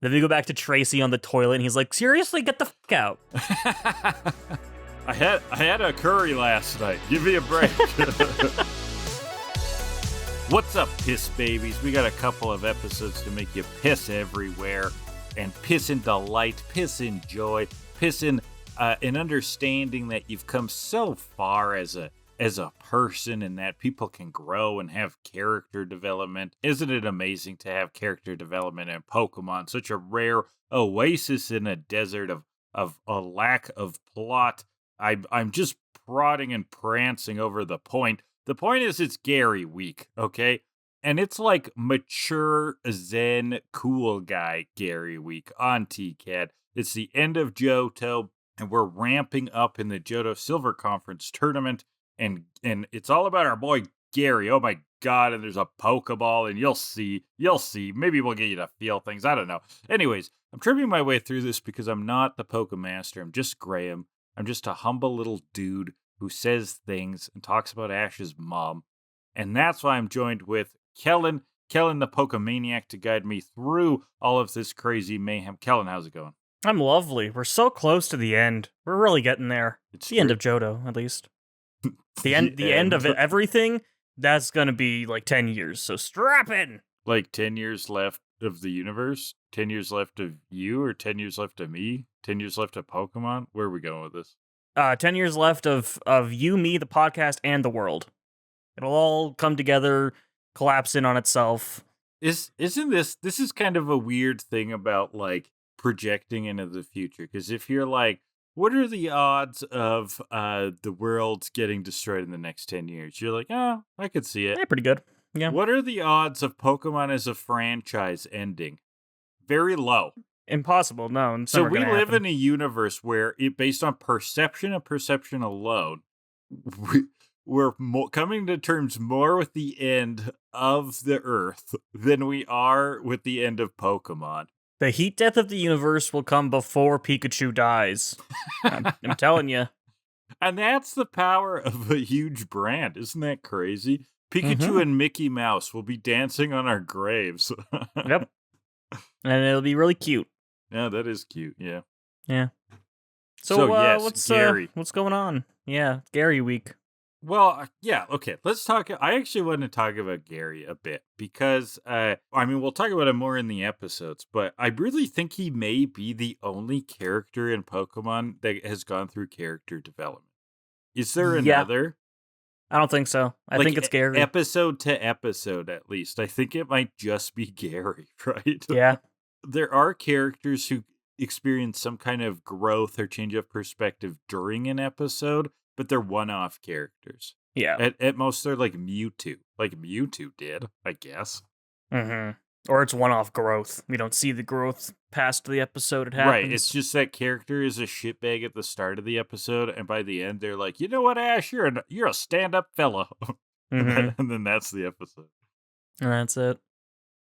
Then we go back to Tracy on the toilet, and he's like, seriously, get the fuck out. I had a curry last night. Give me a break. What's up, piss babies? We got a couple of episodes to make you piss everywhere. And piss in delight, piss in joy, piss in an understanding that you've come so far as a person and that people can grow and have character development. Isn't it amazing to have character development in Pokemon? Such a rare oasis in a desert of a lack of plot. I'm just prodding and prancing over the point. The point is it's Gary week, okay? And it's like mature, zen, cool guy Gary week on TCAT. It's the end of Johto, and we're ramping up in the Johto Silver Conference tournament. And it's all about our boy Gary. Oh my god, and there's a Pokeball, and you'll see. Maybe we'll get you to feel things. I don't know. Anyways, I'm tripping my way through this because I'm not the Pokemaster. I'm just Graham. I'm just a humble little dude who says things and talks about Ash's mom. And that's why I'm joined with Kellan the Pokemaniac, to guide me through all of this crazy mayhem. Kellan, how's it going? I'm lovely. We're so close to the end. We're really getting there. It's the end of Johto, at least. The end of everything, that's gonna be like 10 years, so strap in! Like 10 years left of the universe? 10 years left of you, or 10 years left of me? 10 years left of Pokemon? Where are we going with this? 10 years left of you, me, the podcast, and the world. It'll all come together, collapse in on itself. Isn't this is kind of a weird thing about, like, projecting into the future, because if you're like, what are the odds of the world getting destroyed in the next 10 years? You're like, oh, I could see it. Yeah, pretty good. Yeah. What are the odds of Pokemon as a franchise ending? Very low. Impossible, no. So we live in a universe where, based on perception and perception alone, we're coming to terms more with the end of the Earth than we are with the end of Pokemon. The heat death of the universe will come before Pikachu dies. I'm telling you. And that's the power of a huge brand. Isn't that crazy? Pikachu and Mickey Mouse will be dancing on our graves. Yep. And it'll be really cute. Yeah, that is cute. Yeah. Yeah. So yes, Gary. What's going on? Yeah, Gary week. Well, yeah, okay, let's talk. I actually want to talk about Gary a bit because, we'll talk about him more in the episodes, but I really think he may be the only character in Pokemon that has gone through character development. Is there another? I don't think so. I think it's Gary. Episode to episode, at least. I think it might just be Gary, right? Yeah. There are characters who experience some kind of growth or change of perspective during an episode, but they're one-off characters. Yeah. At most, they're like Mewtwo. Like Mewtwo did, I guess. Mm-hmm. Or it's one-off growth. We don't see the growth past the episode it happens. Right, it's just that character is a shitbag at the start of the episode, and by the end, they're like, you know what, Ash? You're a stand-up fella. Mm-hmm. And then that's the episode. And that's it.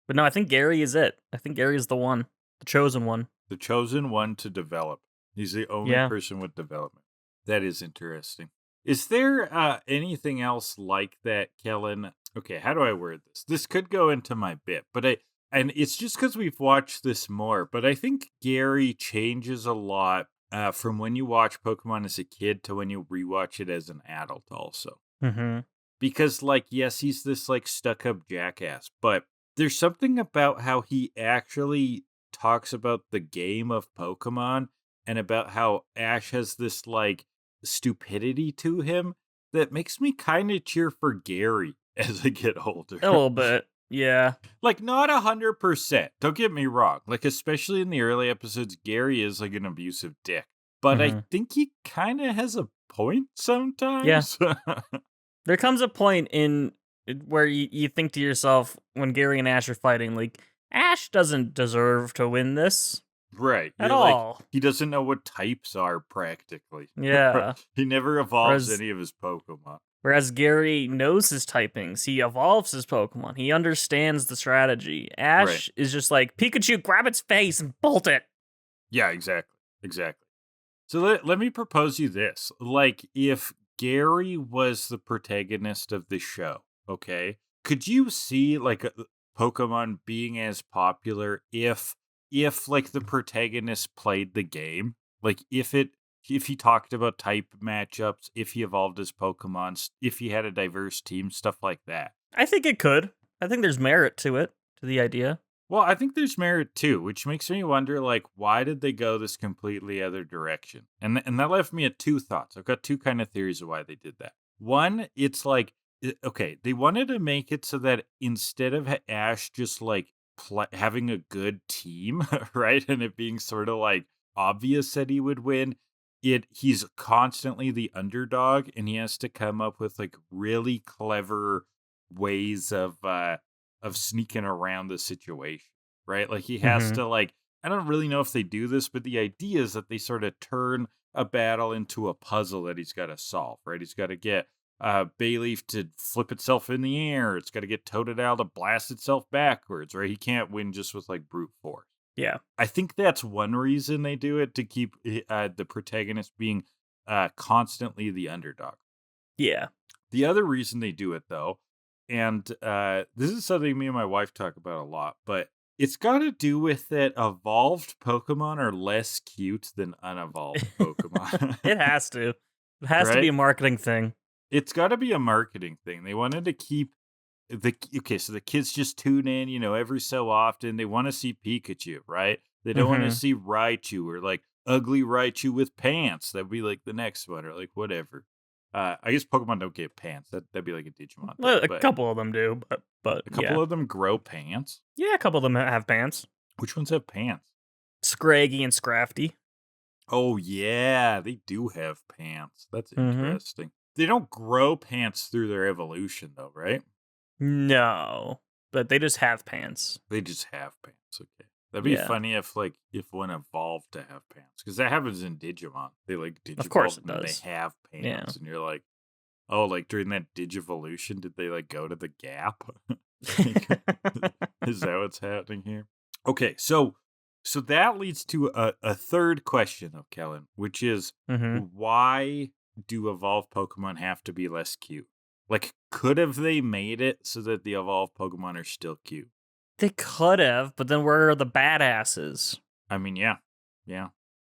But no, I think Gary is it. I think Gary is the one. The chosen one. The chosen one to develop. He's the only person with development. That is interesting. Is there anything else like that, Kellan? Okay, how do I word this? This could go into my bit, and it's just because we've watched this more, but I think Gary changes a lot from when you watch Pokemon as a kid to when you rewatch it as an adult also. Mm-hmm. Because, like, yes, he's this, like, stuck-up jackass, but there's something about how he actually talks about the game of Pokemon and about how Ash has this, like, stupidity to him that makes me kind of cheer for Gary as I get older. A little bit, yeah. Like, not 100%, don't get me wrong. Like, especially in the early episodes, Gary is like an abusive dick. But I think he kind of has a point sometimes. Yeah. There comes a point in where you think to yourself, when Gary and Ash are fighting, like, Ash doesn't deserve to win this. Right. At all. Like, he doesn't know what types are, practically. Yeah. He never evolves any of his Pokemon. Whereas Gary knows his typings. He evolves his Pokemon. He understands the strategy. Ash is just like, Pikachu, grab its face and bolt it. Yeah, exactly. So let me propose you this. Like, if Gary was the protagonist of the show, okay, could you see, like, Pokemon being as popular if if like the protagonist played the game, like if he talked about type matchups, if he evolved his Pokemon, if he had a diverse team, stuff like that. I think it could. I think there's merit to it, to the idea. Well, I think there's merit too, which makes me wonder, like, why did they go this completely other direction? And that left me at two thoughts. I've got two kind of theories of why they did that. One, it's like, okay, they wanted to make it so that instead of Ash just like having a good team, right, and it being sort of like obvious that he would win, he's constantly the underdog, and he has to come up with like really clever ways of sneaking around the situation, right? Like he has to like, I don't really know if they do this, but the idea is that they sort of turn a battle into a puzzle that he's got to solve, right? He's got to get Bayleaf to flip itself in the air. It's got to get Totodile to blast itself backwards, right? He can't win just with like brute force. Yeah. I think that's one reason they do it, to keep the protagonist being constantly the underdog. Yeah. The other reason they do it, though, and this is something me and my wife talk about a lot, but it's got to do with that evolved Pokemon are less cute than unevolved Pokemon. It has to. It has to be a marketing thing. It's got to be a marketing thing. They wanted to keep so the kids just tune in, every so often. They want to see Pikachu, right? They don't want to see Raichu or like ugly Raichu with pants. That'd be like the next one, or like whatever. I guess Pokemon don't get pants. That'd be like a Digimon. Well, a couple of them do, but a couple of them grow pants. Yeah, a couple of them have pants. Which ones have pants? Scraggy and Scrafty. Oh yeah, they do have pants. That's interesting. They don't grow pants through their evolution, though, right? No, but they just have pants. They just have pants. Okay, that'd be funny if one evolved to have pants, because that happens in Digimon. They like Digivolve, of course it and does. They have pants, and you're like, oh, like during that Digivolution, did they like go to the Gap? Is that what's happening here? Okay, so that leads to a third question of Kellan, which is why do evolved Pokemon have to be less cute? Like, could have they made it so that the evolved Pokemon are still cute? They could have, but then where are the badasses? I mean, yeah.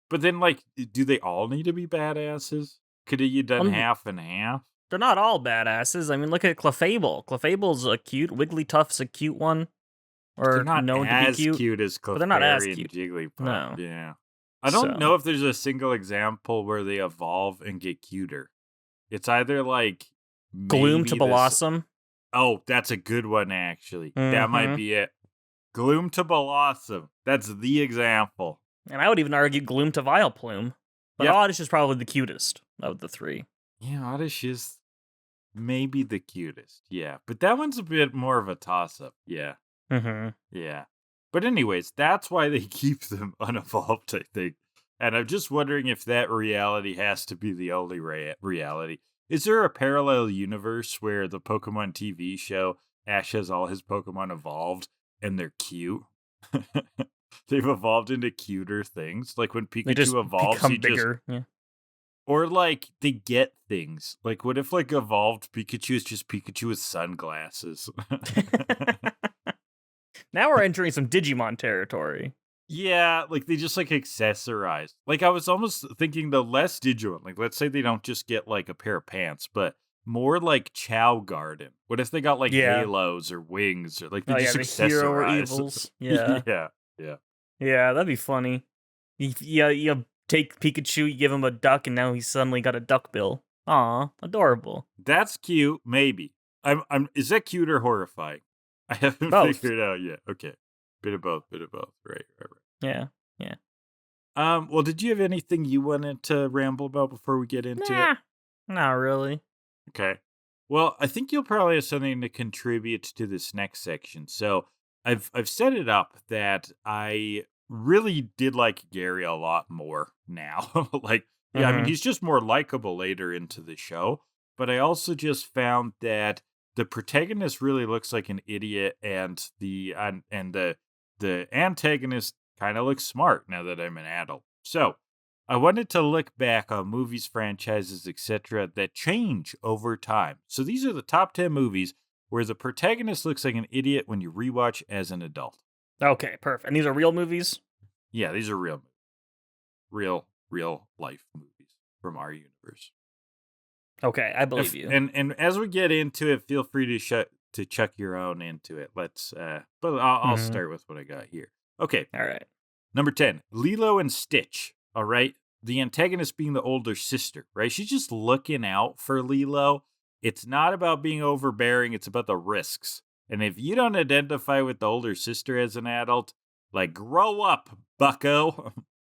But then, like, do they all need to be badasses? Could have you done half and half? They're not all badasses. I mean, look at Clefable. Clefable's a cute. Wigglytuff's a cute one. Or they're not known as to be cute as Clefairy but they're not as and cute. Jigglypuff. No. Yeah. I don't know if there's a single example where they evolve and get cuter. It's either like Gloom to Blossom. Oh, that's a good one, actually. That might be it. Gloom to Blossom. That's the example. And I would even argue Gloom to Vileplume. But Oddish is probably the cutest of the three. Yeah, Oddish is maybe the cutest. Yeah, but that one's a bit more of a toss-up. Yeah. Yeah. But anyways, that's why they keep them unevolved, I think. And I'm just wondering if that reality has to be the only reality. Is there a parallel universe where the Pokemon TV show, Ash has all his Pokemon evolved and they're cute? They've evolved into cuter things. Like when Pikachu evolves, he bigger. Or like they get things. Like what if like evolved Pikachu is just Pikachu with sunglasses? Now we're entering some Digimon territory. Yeah, like they just like accessorize. Like I was almost thinking the less Digimon. Like let's say they don't just get like a pair of pants, but more like Chow Garden. What if they got like halos or wings or like they just accessorize? Hero or evils. Yeah. Yeah, that'd be funny. You take Pikachu, you give him a duck, and now he's suddenly got a duck bill. Aw, adorable. That's cute. Maybe. Is that cute or horrifying? I haven't figured it out yet. Okay. Bit of both. Right. Yeah. Well, did you have anything you wanted to ramble about before we get into it? Not really. Okay. Well, I think you'll probably have something to contribute to this next section. So I've set it up that I really did like Gary a lot more now. I mean, he's just more likable later into the show. But I also just found that the protagonist really looks like an idiot, and the antagonist kind of looks smart now that I'm an adult. So I wanted to look back on movies, franchises, etc. that change over time. So these are the top 10 movies where the protagonist looks like an idiot when you rewatch as an adult. Okay, perfect. And these are real movies? Yeah, these are real movies. Real life movies from our universe. Okay, I believe you. And as we get into it, feel free to chuck your own into it. Let's but I'll start with what I got here. Okay. All right. Number 10, Lilo and Stitch. All right. The antagonist being the older sister, right? She's just looking out for Lilo. It's not about being overbearing, it's about the risks. And if you don't identify with the older sister as an adult, like, grow up, bucko.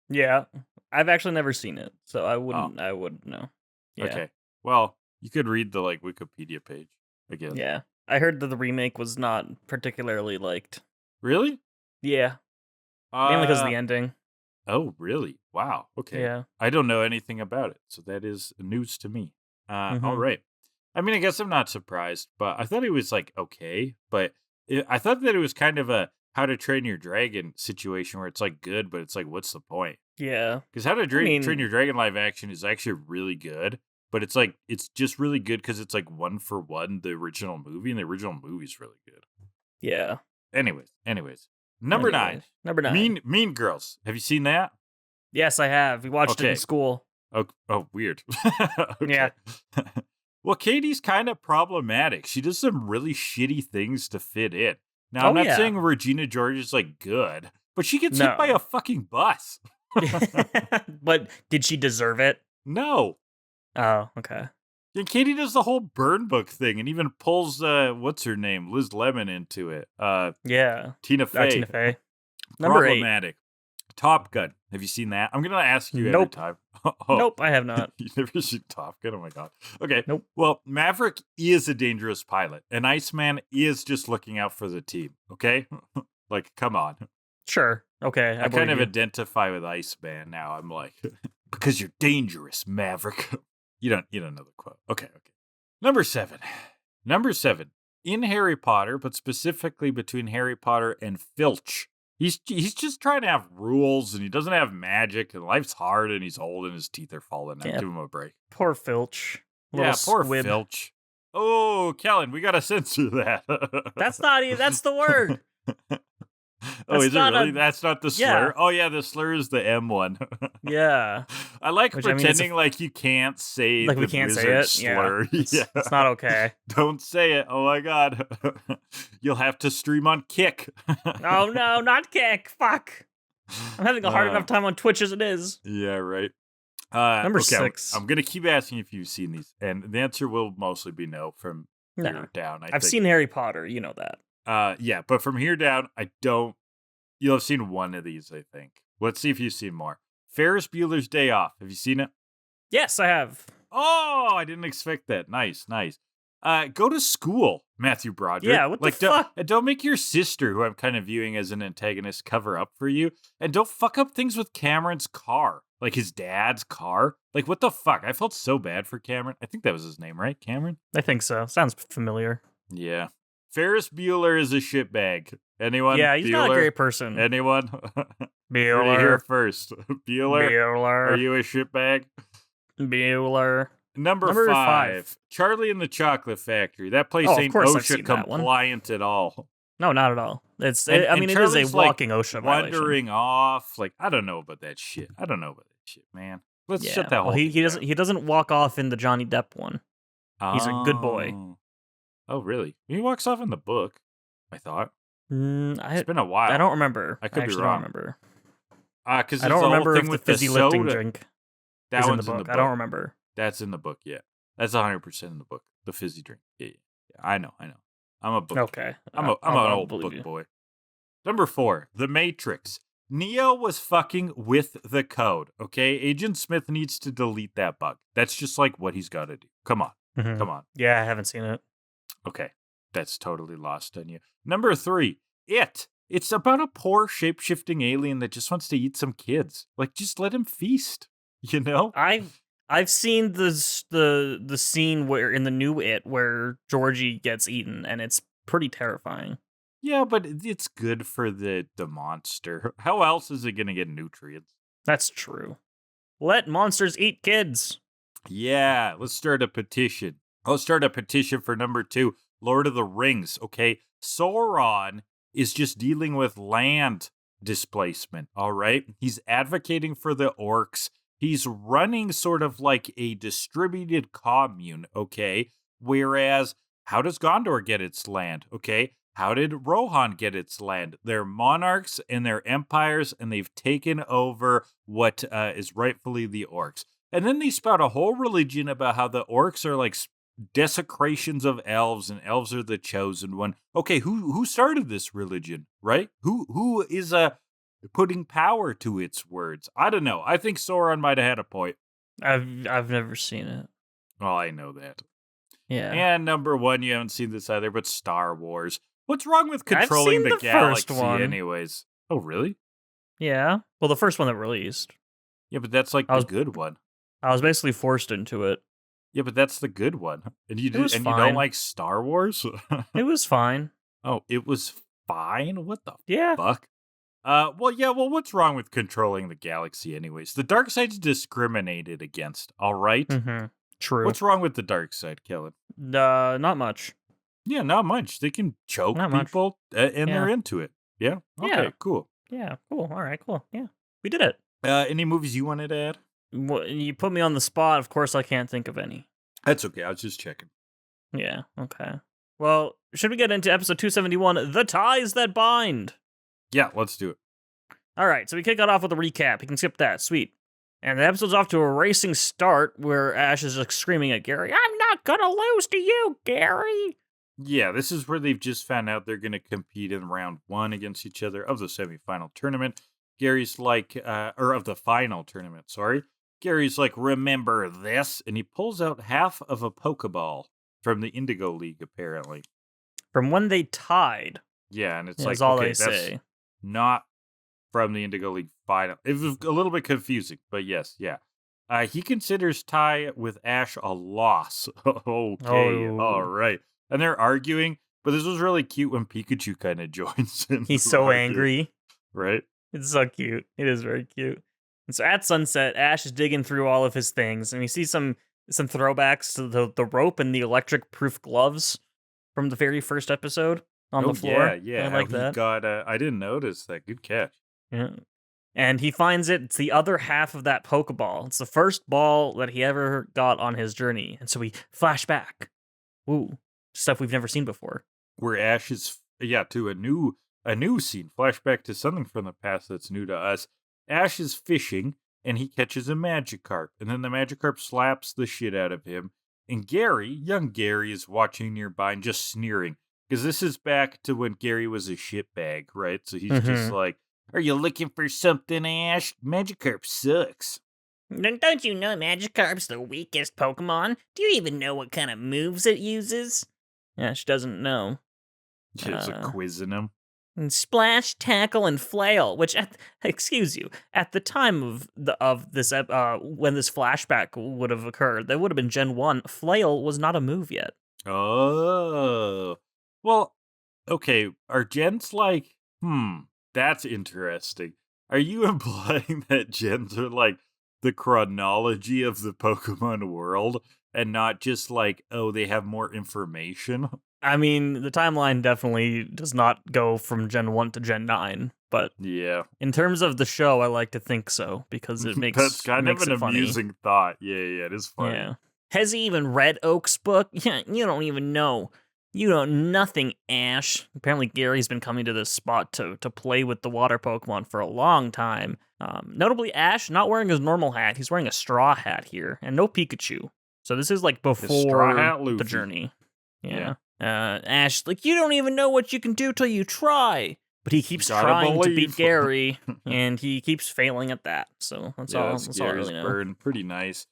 Yeah. I've actually never seen it, so I wouldn't know. Yeah. Okay. Well, you could read the Wikipedia page, I guess. Yeah. I heard that the remake was not particularly liked. Really? Yeah. Mainly because of the ending. Oh, really? Wow. Okay. Yeah. I don't know anything about it, so that is news to me. All right. I mean, I guess I'm not surprised, but I thought it was okay. But I thought that it was kind of a How to Train Your Dragon situation where it's good, but it's what's the point? Yeah. Because How to Train Your Dragon live action is actually really good, but it's it's just really good because it's one for one the original movie, and the original movie's really good. Yeah. Anyways. Number 9. Mean Girls. Have you seen that? Yes, I have. We watched it in school. Oh, weird. Yeah. Well, Katie's kind of problematic. She does some really shitty things to fit in. Now, I'm not saying Regina George is good, but she gets hit by a fucking bus. But did she deserve it? No. Oh, okay. And Katie does the whole burn book thing and even pulls, what's her name? Liz Lemon into it. Yeah. Tina Fey. Tina Fey. Number problematic. 8. Top Gun. Have you seen that? I'm going to ask you every time. Nope, I have not. You never seen Top Gun? Oh my God. Okay. Nope. Well, Maverick is a dangerous pilot, and Iceman is just looking out for the team. Okay? Come on. Sure. Okay. I kind of identify with Iceman now. I'm because you're dangerous, Maverick. You don't know the quote. Okay. Number 7. In Harry Potter, but specifically between Harry Potter and Filch. He's just trying to have rules, and he doesn't have magic, and life's hard, and he's old, and his teeth are falling out. Yeah. Give him a break. Poor Filch. Poor Filch. Oh, Kellan, we gotta censor that. That's the word. Oh, is it really? That's not the slur? Yeah. Oh, yeah, the slur is the M one. Yeah. I pretending you can't say we can't say it. Slur. Yeah. It's not okay. Don't say it. Oh, my God. You'll have to stream on Kick. Oh, no, not Kick. Fuck. I'm having a hard enough time on Twitch as it is. Yeah, right. Number 6. I'm going to keep asking if you've seen these, and the answer will mostly be no from here down. I've seen Harry Potter. You know that. Yeah, but from here down, I don't. You'll have seen one of these, I think. Let's see if you've seen more. Ferris Bueller's Day Off. Have you seen it? Yes, I have. Oh, I didn't expect that. Nice. Go to school, Matthew Broderick. Yeah, what the fuck? Don't make your sister, who I'm kind of viewing as an antagonist, cover up for you. And don't fuck up things with Cameron's car. His dad's car. What the fuck? I felt so bad for Cameron. I think that was his name, right? Cameron? I think so. Sounds familiar. Yeah. Ferris Bueller is a shitbag. Anyone? Yeah, he's not a great person. Anyone? Bueller. Here first. Bueller. Are you a shitbag? Bueller. Number 5. Charlie and the Chocolate Factory. That place ain't OSHA compliant at all. No, not at all. It is a walking OSHA violation. Wandering off. I don't know about that shit. Man. Let's shut that whole thing down. He doesn't walk off in the Johnny Depp one. He's a good boy. Oh, really? He walks off in the book, I thought. It's been a while. I don't remember. I could be wrong. Don't remember. Because I don't remember if the fizzy lifting drink that is in the book. I don't remember. That's in the book, yeah. That's 100% in the book. The fizzy drink. Yeah. I know. I'm a book. Okay. I'm an old book boy. Number 4, The Matrix. Neo was fucking with the code, okay? Agent Smith needs to delete that bug. That's just what he's got to do. Come on. Mm-hmm. Come on. Yeah, I haven't seen it. Okay. That's totally lost on you. Number 3, It. It's about a poor shape-shifting alien that just wants to eat some kids. Just let him feast, you know? I've seen the scene where in the new It where Georgie gets eaten, and it's pretty terrifying. Yeah, but it's good for the monster. How else is it going to get nutrients? That's true. Let monsters eat kids. Yeah, let's start a petition. I'll start a petition for number 2, Lord of the Rings, okay? Sauron is just dealing with land displacement, all right? He's advocating for the orcs. He's running sort of like a distributed commune, okay? Whereas, how does Gondor get its land, okay? How did Rohan get its land? They're monarchs and they're empires, and they've taken over what is rightfully the orcs. And then they spout a whole religion about how the orcs are like desecrations of elves, and elves are the chosen one. Okay, who started this religion, right? Who is putting power to its words? I don't know. I think Sauron might have had a point. I've never seen it. Oh, I know that. Yeah. And number one, you haven't seen this either, but Star Wars. What's wrong with controlling the first galaxy one. anyways? Oh, really? Yeah. Well, the first one that released. Yeah, but that's like the good one. I was basically forced into it. Yeah, but that's the good one. And you you don't like Star Wars? It was fine. Oh, it was fine? What the Yeah. fuck? Well, what's wrong with controlling the galaxy anyways? The dark side's discriminated against, all right? Mm-hmm. True. What's wrong with the dark side, Kellan? Not much. Yeah, not much. They can choke people, and they're into it. Yeah? Okay, cool. Yeah, cool. All right, cool. Yeah, we did it. Any movies you wanted to add? Well, you put me on the spot. Of course, I can't think of any. That's okay. I was just checking. Yeah, okay. Well, should we get into episode 271, The Ties That Bind? Yeah, let's do it. All right, so we kick it off with a recap. You can skip that. Sweet. And the episode's off to a racing start where Ash is like screaming at Gary, "I'm not gonna lose to you, Gary!" Yeah, this is where they've just found out they're going to compete in round 1 against each other of the semifinal tournament. Gary's like, or of the final tournament, sorry. Gary's like, "Remember this?" And he pulls out half of a Pokeball from the Indigoleague, apparently. From when they tied. Yeah, and it's that's like, all okay, they say. Not from the Indigoleague final. It was a little bit confusing, but yes, yeah. He considers tie with Ash a loss. Okay, all right. And they're arguing, but this was really cute when Pikachu kind of joins in. He's so angry. Right? It's so cute. It is very cute. And so at sunset, Ash is digging through all of his things, and we see some throwbacks to the rope and the electric-proof gloves from the very first episode on the floor. Yeah. I like that. I didn't notice that. Good catch. Yeah. And he finds it. It's the other half of that Pokeball. It's the first ball that he ever got on his journey. And so we flash back. Ooh, stuff we've never seen before. Where Ash is, to a new scene. Flashback to something from the past that's new to us. Ash is fishing, and he catches a Magikarp. And then the Magikarp slaps the shit out of him. And young Gary, is watching nearby and just sneering. Because this is back to when Gary was a shitbag, right? So he's just like, "Are you looking for something, Ash? Magikarp sucks." Don't you know Magikarp's the weakest Pokemon? Do you even know what kind of moves it uses? Ash doesn't know. Just quizzing him. And Splash, Tackle, and Flail, which, excuse you, at the time of this, when this flashback would have occurred, that would have been Gen 1. Flail was not a move yet. Oh. Well, okay, are gens like, that's interesting. Are you implying that gens are like the chronology of the Pokemon world and not just like, oh, they have more information? I mean, the timeline definitely does not go from Gen 1 to Gen 9, but yeah, in terms of the show, I like to think so, because it makes that's kind of an amusing thought. Yeah, it is funny. Yeah. Has he even read Oak's book? Yeah, you don't even know. You know nothing, Ash. Apparently, Gary's been coming to this spot to play with the water Pokemon for a long time. Notably, Ash not wearing his normal hat. He's wearing a straw hat here, and no Pikachu. So this is like before the journey. Yeah. Ash, like, you don't even know what you can do till you try. But he keeps trying to beat Gary, and he keeps failing at that. So that's all I really know. Burn. Pretty nice.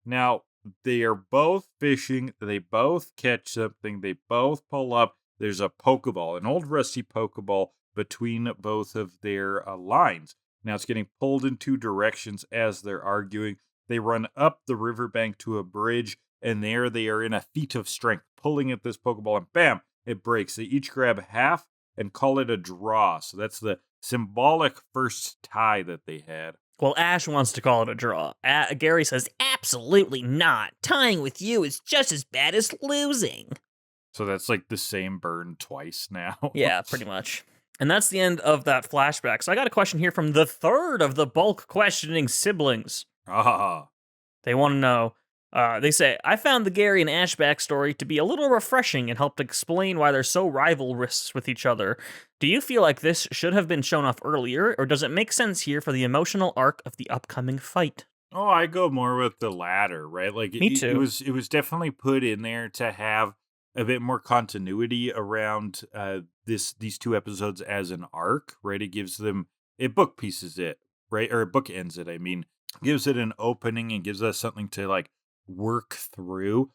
Now, they are both fishing. They both catch something. They both pull up. There's a Pokeball, an old rusty Pokeball between both of their lines. Now it's getting pulled in two directions as they're arguing. They run up the riverbank to a bridge, and there they are in a feat of strength, pulling at this Pokeball, and bam, it breaks. They each grab half and call it a draw. So that's the symbolic first tie that they had. Well, Ash wants to call it a draw. Gary says, "Absolutely not. Tying with you is just as bad as losing." So that's like the same burn twice now. Yeah, pretty much. And that's the end of that flashback. So I got a question here from the third of the bulk questioning siblings. Ah. They want to know, they say, I found the Gary and Ash backstory to be a little refreshing and helped explain why they're so rivalrous with each other. Do you feel like this should have been shown off earlier, or does it make sense here for the emotional arc of the upcoming fight? Oh, I go more with the latter, right? Like Me too. It was definitely put in there to have a bit more continuity around these two episodes as an arc, right? It book pieces it, right? Or it bookends it, I mean. Gives it an opening and gives us something to like work through.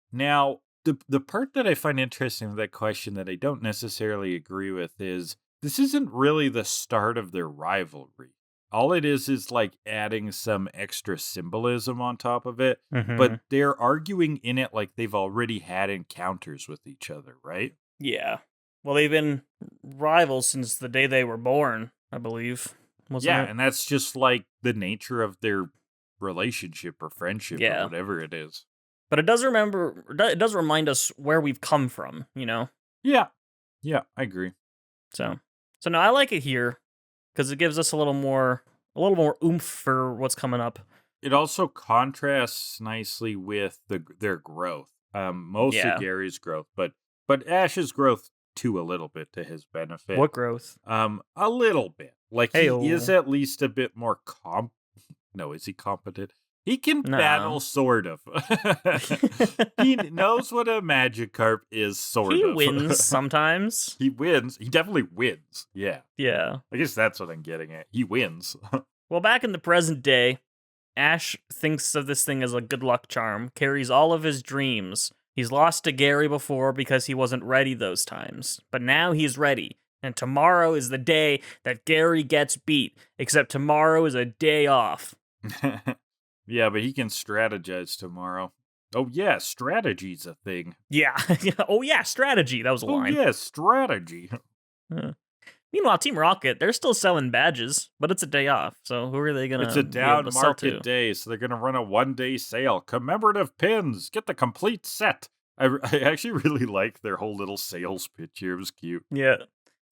Now, the part that I find interesting with that question that I don't necessarily agree with is this isn't really the start of their rivalry. All it is like adding some extra symbolism on top of it, but they're arguing in it like they've already had encounters with each other, right? Yeah. Well, they've been rivals since the day they were born, I believe. Yeah, it? and that's just like the nature of their relationship or friendship or whatever it is. But it does remind us where we've come from, you know? Yeah, I agree. So no, I like it here because it gives us a little more oomph for what's coming up. It also contrasts nicely with their growth. Mostly Gary's growth, but Ash's growth too a little bit to his benefit. What growth? A little bit. Like Hey-o. he is at least a bit more No, is he competent? He can battle, sort of. He knows what a Magikarp is, sort of. He wins sometimes. He wins. He definitely wins. Yeah. Yeah. I guess that's what I'm getting at. He wins. Well, back in the present day, Ash thinks of this thing as a good luck charm, carries all of his dreams. He's lost to Gary before because he wasn't ready those times. But now he's ready. And tomorrow is the day that Gary gets beat. Except tomorrow is a day off. Yeah, but he can strategize tomorrow. Oh, yeah, strategy's a thing. Yeah. Oh, yeah, strategy. That was a line. Oh, yeah, strategy. Meanwhile, Team Rocket, they're still selling badges, but it's a day off. So who are they going to It's a down market to? day, so they're going to run a one-day sale. Commemorative pins. Get the complete set. I actually really like their whole little sales pitch here. It was cute. Yeah.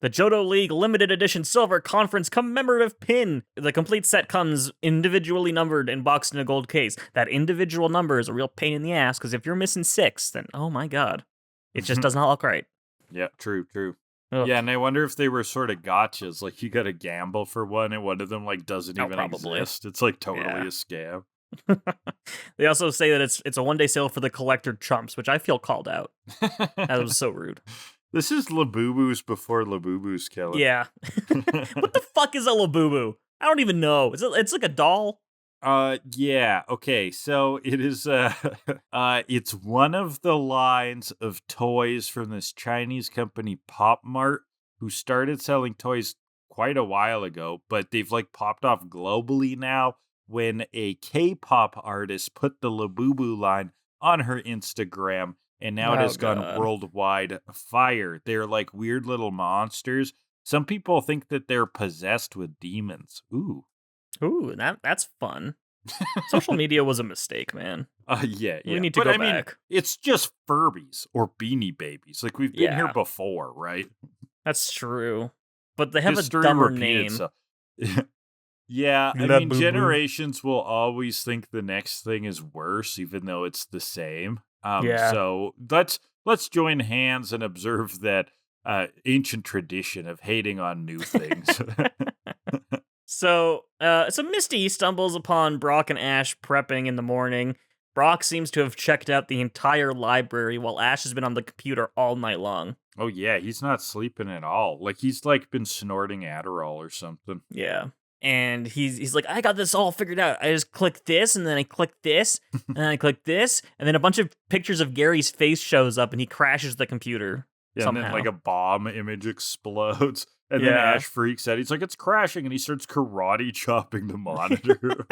The Johto League Limited Edition Silver Conference Commemorative Pin. The complete set comes individually numbered and boxed in a gold case. That individual number is a real pain in the ass, because if you're missing 6, then oh my god. It just does not look right. Yeah, true. Ugh. Yeah, and I wonder if they were sort of gotchas. Like, you got to gamble for one, and one of them, like, doesn't even exist. It's, like, totally a scam. They also say that it's a one-day sale for the collector chumps, which I feel called out. That was so rude. This is Labubu's before Labubu's, Kellan. Yeah. What the fuck is a Labubu? I don't even know. It's like a doll? Yeah, okay, so it is, it's one of the lines of toys from this Chinese company, Pop Mart, who started selling toys quite a while ago, but they've, like, popped off globally now when a K-pop artist put the Labubu line on her Instagram, and now it has gone worldwide fire. They're like weird little monsters. Some people think that they're possessed with demons. Ooh, that's fun. Social media was a mistake, man. Yeah. We need to go back. It's just Furbies or Beanie Babies. Like, we've been here before, right? That's true. But they have a dumber name. Yeah, I mean, generations will always think the next thing is worse, even though it's the same. So let's join hands and observe that ancient tradition of hating on new things. So Misty stumbles upon Brock and Ash prepping in the morning. Brock seems to have checked out the entire library while Ash has been on the computer all night long. Oh yeah, he's not sleeping at all. Like, he's like been snorting Adderall or something. Yeah. And he's like, I got this all figured out. I just click this, and then I click this, and then I click this, and then a bunch of pictures of Gary's face shows up, and he crashes the computer. Yeah, somehow. And then, like, a bomb image explodes, and then Ash freaks out. He's like, it's crashing, and he starts karate chopping the monitor.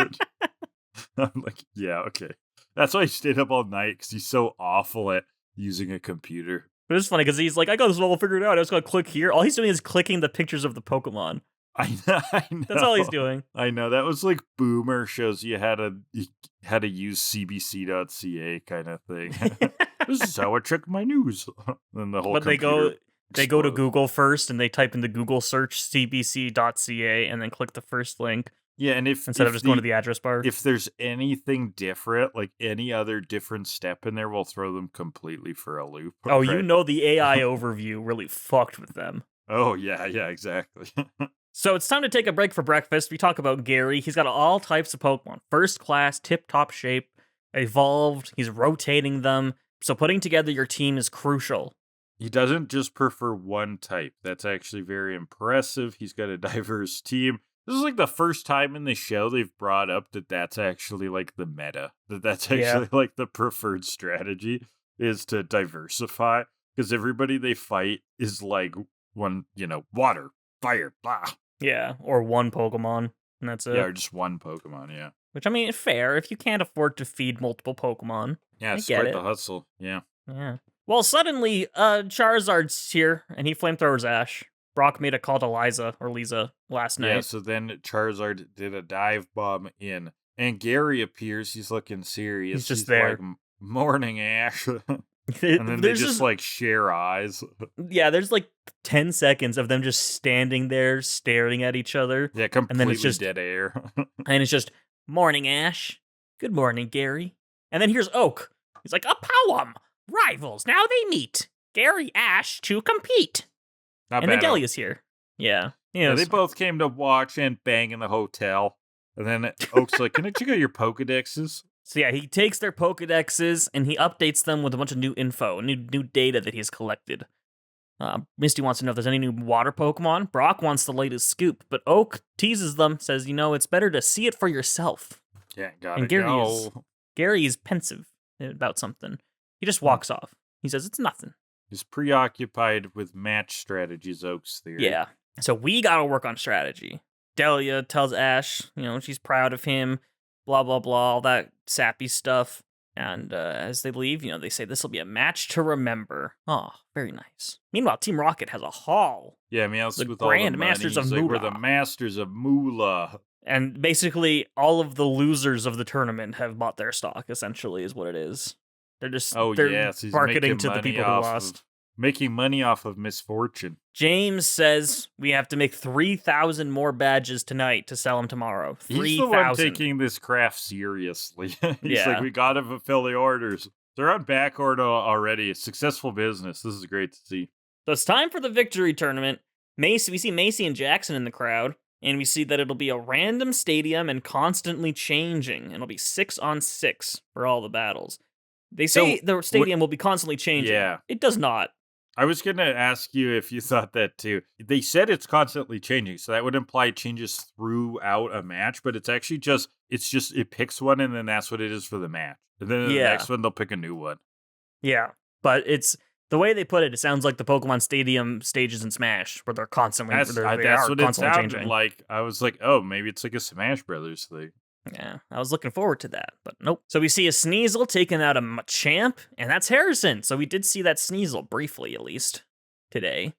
I'm like, yeah, okay. That's why he stayed up all night, because he's so awful at using a computer. But it's funny, because he's like, I got this all figured out. I just gotta click here. All he's doing is clicking the pictures of the Pokemon. I know. That's all he's doing. I know. That was like Boomer shows you how to use cbc.ca kind of thing. This is how I check my news. And the whole They go to Explode. Google first, and they type in the Google search cbc.ca, and then click the first link Yeah, and if instead of just going to the address bar. if there's anything different, like any other different step in there, we'll throw them completely for a loop. Oh, right? you know the AI overview really fucked with them. Oh yeah, exactly. So it's time to take a break for breakfast. We talk about Gary. He's got all types of Pokemon. First class, tip-top shape, evolved. He's rotating them. So putting together your team is crucial. He doesn't just prefer one type. That's actually very impressive. He's got a diverse team. This is like the first time in the show they've brought up that that's actually like the meta. That's actually like the preferred strategy is to diversify. Because everybody they fight is like one, water, fire, blah. Yeah, or one Pokemon, and that's it. Yeah, or just one Pokemon, yeah. Which, I mean, fair. If you can't afford to feed multiple Pokemon. Yeah, I it's get quite it. the hustle, yeah. Yeah. Well, suddenly, Charizard's here, and he flamethrowers Ash. Brock made a call to Lisa last night. Yeah, so then Charizard did a dive bomb in, and Gary appears. He's looking serious. He's just there. Like, morning, Ash. And then they just like share eyes. Yeah, there's like 10 seconds of them just standing there staring at each other. Yeah, completely and then it's just dead air. And it's just, morning, Ash. Good morning, Gary. And then here's Oak. He's like, a poem. Rivals, now they meet. Gary, Ash to compete. Not And then bad. Delia's here. Yeah. Yeah, they both came to watch and bang in the hotel. And then Oak's like, can I check out your Pokedexes? So yeah, he takes their Pokedexes and he updates them with a bunch of new info, new data that he's collected. Misty wants to know if there's any new water Pokemon. Brock wants the latest scoop, but Oak teases them, says, it's better to see it for yourself. Yeah, gotta And go. Gary is pensive about something. He just walks off. He says, it's nothing. He's preoccupied with match strategies, Oak's theory. Yeah. So we gotta work on strategy. Delia tells Ash, she's proud of him, blah, blah, blah, all that sappy stuff. And as they leave, they say this will be a match to remember. Oh, very nice. Meanwhile, Team Rocket has a haul. Yeah, Meowth The with all the Grand money. Masters of He's like, we're the Moolah. Masters of Moolah. And basically, all of the losers of the tournament have bought their stock, essentially, is what it is. They're just they're He's marketing making to the money people who off lost. Making money off of misfortune. James says we have to make 3,000 more badges tonight to sell them tomorrow. He's the one 3,000. taking this craft seriously. He's Yeah. like, we gotta fulfill the orders. They're on back order already. Successful business. This is great to see. So it's time for the victory tournament. We see Macy and Jackson in the crowd, and we see that it'll be a random stadium and constantly changing. It'll be 6-on-6 for all the battles. They say the stadium will be constantly changing. Yeah. It does not. I was going to ask you if you thought that too. They said it's constantly changing, so that would imply it changes throughout a match, but it's actually it picks one and then that's what it is for the match. And then the next one, they'll pick a new one. Yeah, but it's the way they put it. It sounds like the Pokemon Stadium stages in Smash, where they're constantly That's what it constantly sounded changing. like. I was like, oh, maybe it's like a Smash Brothers thing. Yeah, I was looking forward to that, but nope. So we see a Sneasel taking out a Machamp, and that's Harrison. So we did see that Sneasel briefly, at least, today.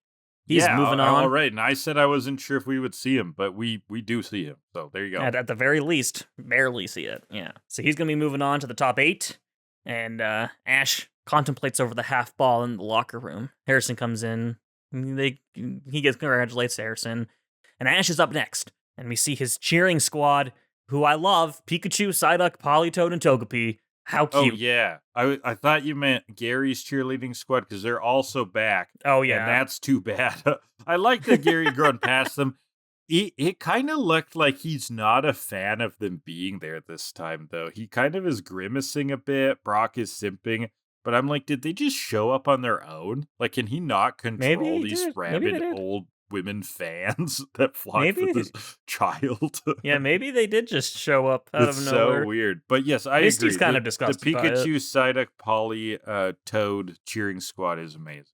He's moving on. All right, and I said I wasn't sure if we would see him, but we do see him. So there you go. At the very least, barely see it. Yeah. So he's going to be moving on to the top 8, and Ash contemplates over the half ball in the locker room. Harrison comes in. He congratulates Harrison, and Ash is up next. And we see his cheering squad, who I love: Pikachu, Psyduck, Politoed, and Togepi. How cute. Oh, yeah. I thought you meant Gary's cheerleading squad because they're also back. Oh, yeah. And that's too bad. I like that Gary going past them. It kind of looked like he's not a fan of them being there this time, though. He kind of is grimacing a bit. Brock is simping. But I'm like, did they just show up on their own? Like, can he not control these rabid old women fans that flock for this child? Yeah, maybe they did just show up out of nowhere. So weird. But yes, I Misty's agree. kind of disgusted The by it. Pikachu, Psyduck, Polly, Toad cheering squad is amazing.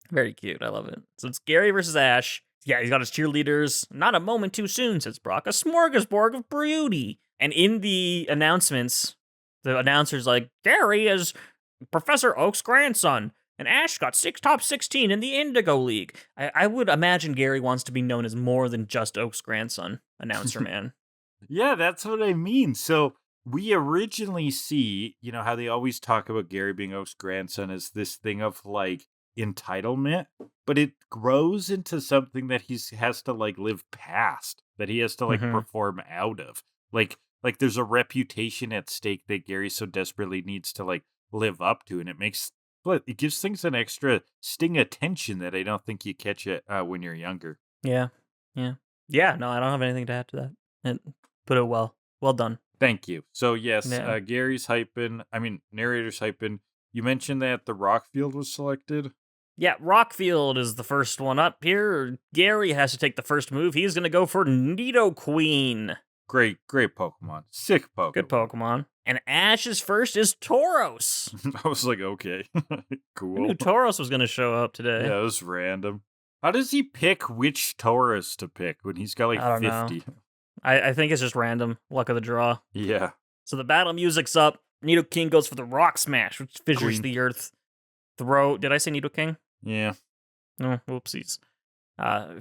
Very cute. I love it. So it's Gary versus Ash. Yeah, he's got his cheerleaders. Not a moment too soon, says Brock. A smorgasbord of beauty. And in the announcements, the announcer's like, Gary is Professor Oak's grandson, and Ash got top 16 in the indigoleague. I would imagine Gary wants to be known as more than just Oak's grandson, announcer man. Yeah, that's what I mean. So we originally see, how they always talk about Gary being Oak's grandson as this thing of like entitlement. but it grows into something that has to like live past, that he has to like Mhm. perform out of. Like there's a reputation at stake that Gary so desperately needs to like live up to, and it gives things an extra sting of tension that I don't think you catch it when you're younger. Yeah. Yeah. Yeah, no, I don't have anything to add to that. And put it well. Well done. Thank you. So yes, Yeah. Gary's hyping. I mean, narrator's hyping. You mentioned that the Rockfield was selected. Yeah, Rockfield is the first one up here. Gary has to take the first move. He's going to go for Nidoqueen. Great Pokemon. Sick Pokemon. Good Pokemon. And Ash's first is Tauros. I was like, okay, I cool. knew Tauros was going to show up today. Yeah, it was random. How does he pick which Taurus to pick when he's got like I don't 50? know. I think it's just random. Luck of the draw. Yeah. So the battle music's up. Nidoking goes for the Rock Smash, which fissures Queen. the earth. Throw. Did I say Nidoking? Yeah. No, whoopsies.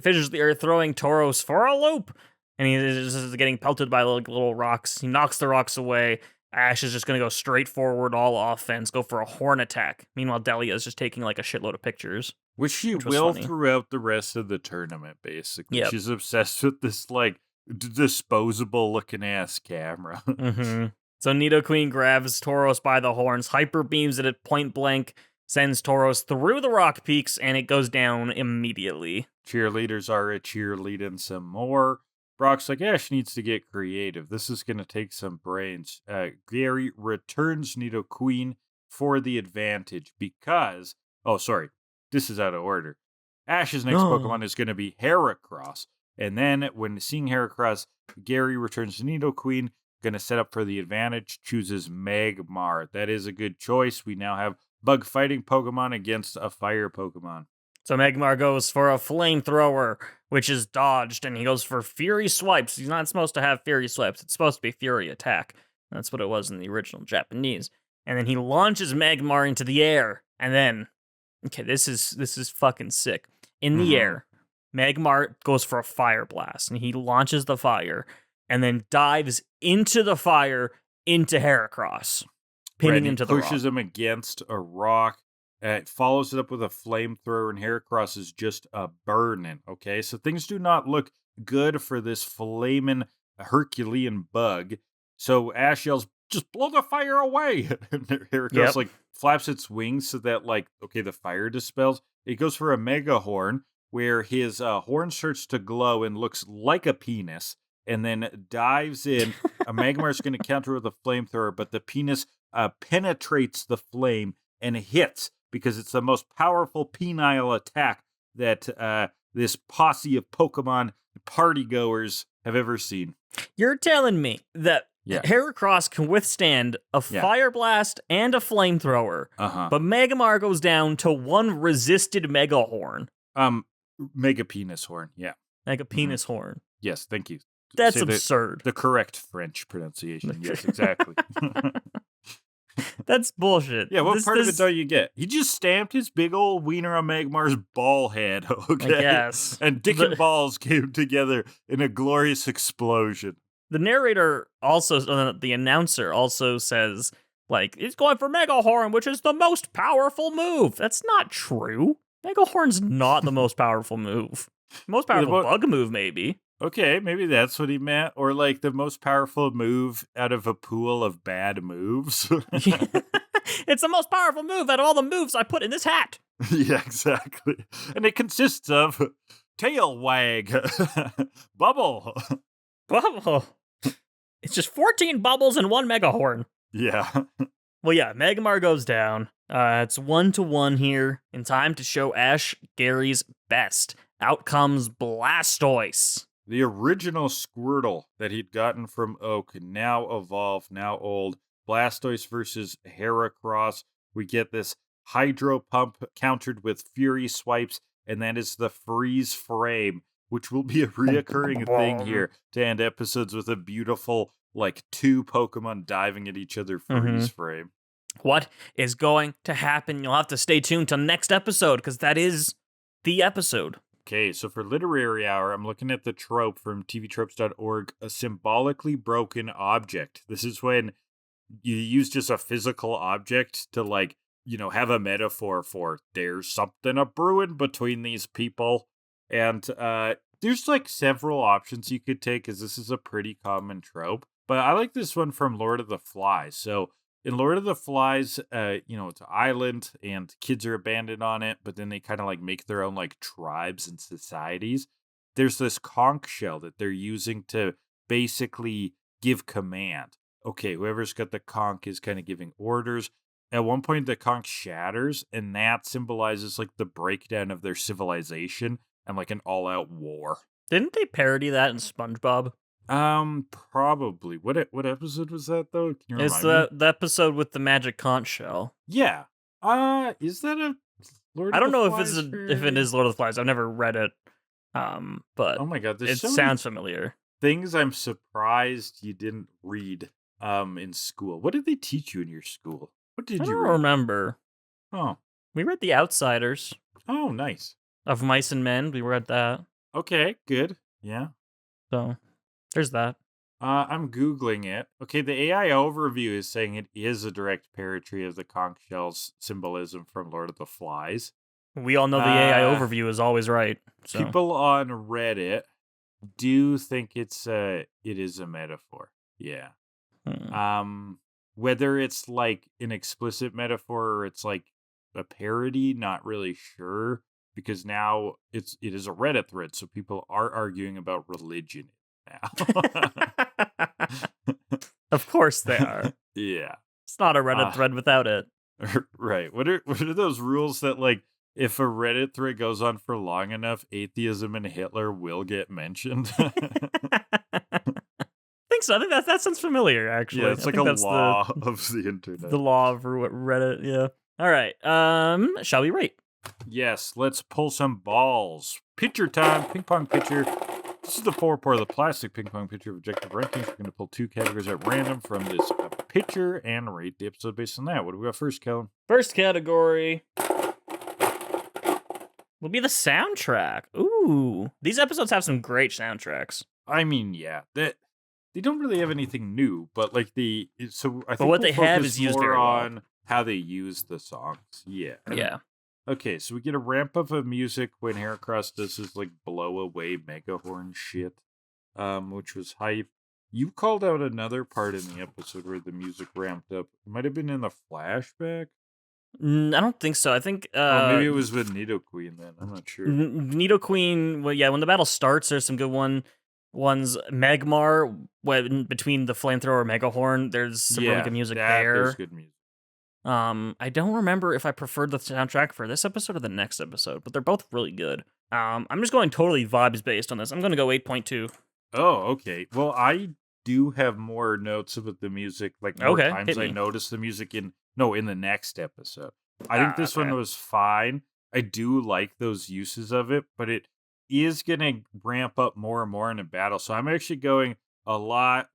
Fissures the earth, throwing Tauros for a loop. And he is getting pelted by little rocks. He knocks the rocks away. Ash is just going to go straight forward, all offense, go for a horn attack. Meanwhile, Delia is just taking like a shitload of pictures. Which she Which was will funny. throughout the rest of the tournament, basically. Yep. She's obsessed with this, like, disposable looking ass camera. Mm-hmm. So Nidoqueen grabs Tauros by the horns, hyper beams it at point blank, sends Tauros through the rock peaks, and it goes down immediately. Cheerleaders are a cheerleading some more. Brock's like, Ash needs to get creative. This is going to take some brains. Gary returns Nidoqueen for the advantage because... Oh, sorry. This is out of order. Ash's next Pokemon is going to be Heracross. And then when seeing Heracross, Gary returns to Nidoqueen, going to set up for the advantage, chooses Magmar. That is a good choice. We now have bug fighting Pokemon against a fire Pokemon. So Magmar goes for a flamethrower, which is dodged, and he goes for Fury Swipes. He's not supposed to have Fury Swipes. It's supposed to be Fury Attack. That's what it was in the original Japanese. And then he launches Magmar into the air, and then... Okay, this is fucking sick. In the air, Magmar goes for a fire blast, and he launches the fire, and then dives into the fire into Heracross, pinning him to the rock. Pushes him against a rock. Follows it up with a flamethrower, and Heracross is just a burning. Okay, so things do not look good for this flaming Herculean bug. So Ash yells, "Just blow the fire away!" And Heracross like flaps its wings so that the fire dispels. It goes for a mega horn where his horn starts to glow and looks like a penis, and then dives in. A Magmar's going to counter with a flamethrower, but the penis penetrates the flame and hits because it's the most powerful penile attack that this posse of Pokemon partygoers have ever seen. You're telling me that Heracross can withstand a fire blast and a flamethrower, but Magmar goes down to one resisted Mega Horn. Mega penis horn, yeah. Mega penis horn. Yes, thank you. That's Say absurd. The correct French pronunciation. Yes, exactly. That's bullshit. Yeah, what part of it don't you get? He just stamped his big old wiener on Magmar's ball head, okay? I guess. And dick and balls came together in a glorious explosion. The narrator also, the announcer also says, he's going for Mega Horn, which is the most powerful move. That's not true. Mega Horn's not the most powerful move. Most powerful bug move, maybe. Okay, maybe that's what he meant. Or the most powerful move out of a pool of bad moves. It's the most powerful move out of all the moves I put in this hat. Yeah, exactly. And it consists of tail wag, bubble. Bubble. It's just 14 bubbles and one Mega Horn. Yeah. Well, yeah, Magmar goes down. It's 1-1 here. In time to show Ash Gary's best. Out comes Blastoise. The original Squirtle that he'd gotten from Oak, now evolved, now old. Blastoise versus Heracross. We get this Hydro Pump countered with Fury Swipes, and that is the Freeze Frame, which will be a reoccurring thing here to end episodes with a beautiful, two Pokemon diving at each other Freeze Frame. What is going to happen? You'll have to stay tuned till next episode, because that is the episode. Okay, so for Literary Hour, I'm looking at the trope from tvtropes.org, a symbolically broken object. This is when you use just a physical object to, have a metaphor for there's something a brewing between these people. And there's like several options you could take, because this is a pretty common trope. But I like this one from Lord of the Flies. So in Lord of the Flies, it's an island and kids are abandoned on it, but then they kind of like make their own like tribes and societies. There's this conch shell that they're using to basically give command. Okay, whoever's got the conch is kind of giving orders. At one point, the conch shatters, and that symbolizes like the breakdown of their civilization and like an all-out war. Didn't they parody that in SpongeBob? Probably. What episode was that though? Can you It's remind me? the episode with the magic conch shell. Yeah. Is that a Lord I of don't the know Flies if it is Lord of the Flies. I've never read it. But Oh my god, it there's so many sounds familiar. things I'm surprised you didn't read in school. What did they teach you in your school? What I did you don't read? remember. Oh. We read The Outsiders Oh, nice. of Mice and Men. We read that. Okay, good. Yeah. So there's that. I'm Googling it. Okay, the AI overview is saying it is a direct parody of the conch shell's symbolism from Lord of the Flies. We all know the AI Uh, overview is always right. So People on Reddit do think it is a metaphor. Yeah. Whether it's like an explicit metaphor or it's like a parody, not really sure, because now it is a Reddit thread, so people are arguing about religion now. Of course they are. Yeah. It's not a Reddit thread without it. Right. What are those rules that like if a Reddit thread goes on for long enough, atheism and Hitler will get mentioned? I think so. I think that sounds familiar, actually. Yeah, it's I like think a that's law of the internet. the law of Reddit, yeah. All right. Shall we rate? Yes, let's pull some balls. Pitcher time, ping pong pitcher. This is the 4-pour of the plastic ping pong pitcher of objective rankings. We're going to pull 2 categories at random from this pitcher and rate the episode based on that. What do we got first, Kellan? First category will be the soundtrack. Ooh. These episodes have some great soundtracks. I mean, yeah, they don't really have anything new, but like I think what we'll they have focus is used more very well. on how they use the songs. Yeah. Yeah. Okay, so we get a ramp up of music when Heracross does his like blow away mega horn shit, which was hype. You called out another part in the episode where the music ramped up. It might have been in the flashback. I don't think so. I think Maybe it was with Nidoqueen then. I'm not sure. Nidoqueen, well, yeah, when the battle starts, there's some good ones. Magmar, when between the flamethrower and Megahorn, there's some really good music there. There's good music. I don't remember if I preferred the soundtrack for this episode or the next episode, but they're both really good. I'm just going totally vibes based on this. I'm going to go 8.2. Oh, okay. Well, I do have more notes about the music. Like more Okay, times hit I me. noticed the music in the next episode. I think this one okay. was fine. I do like those uses of it, but it is gonna ramp up more and more in a battle. So I'm actually going a lot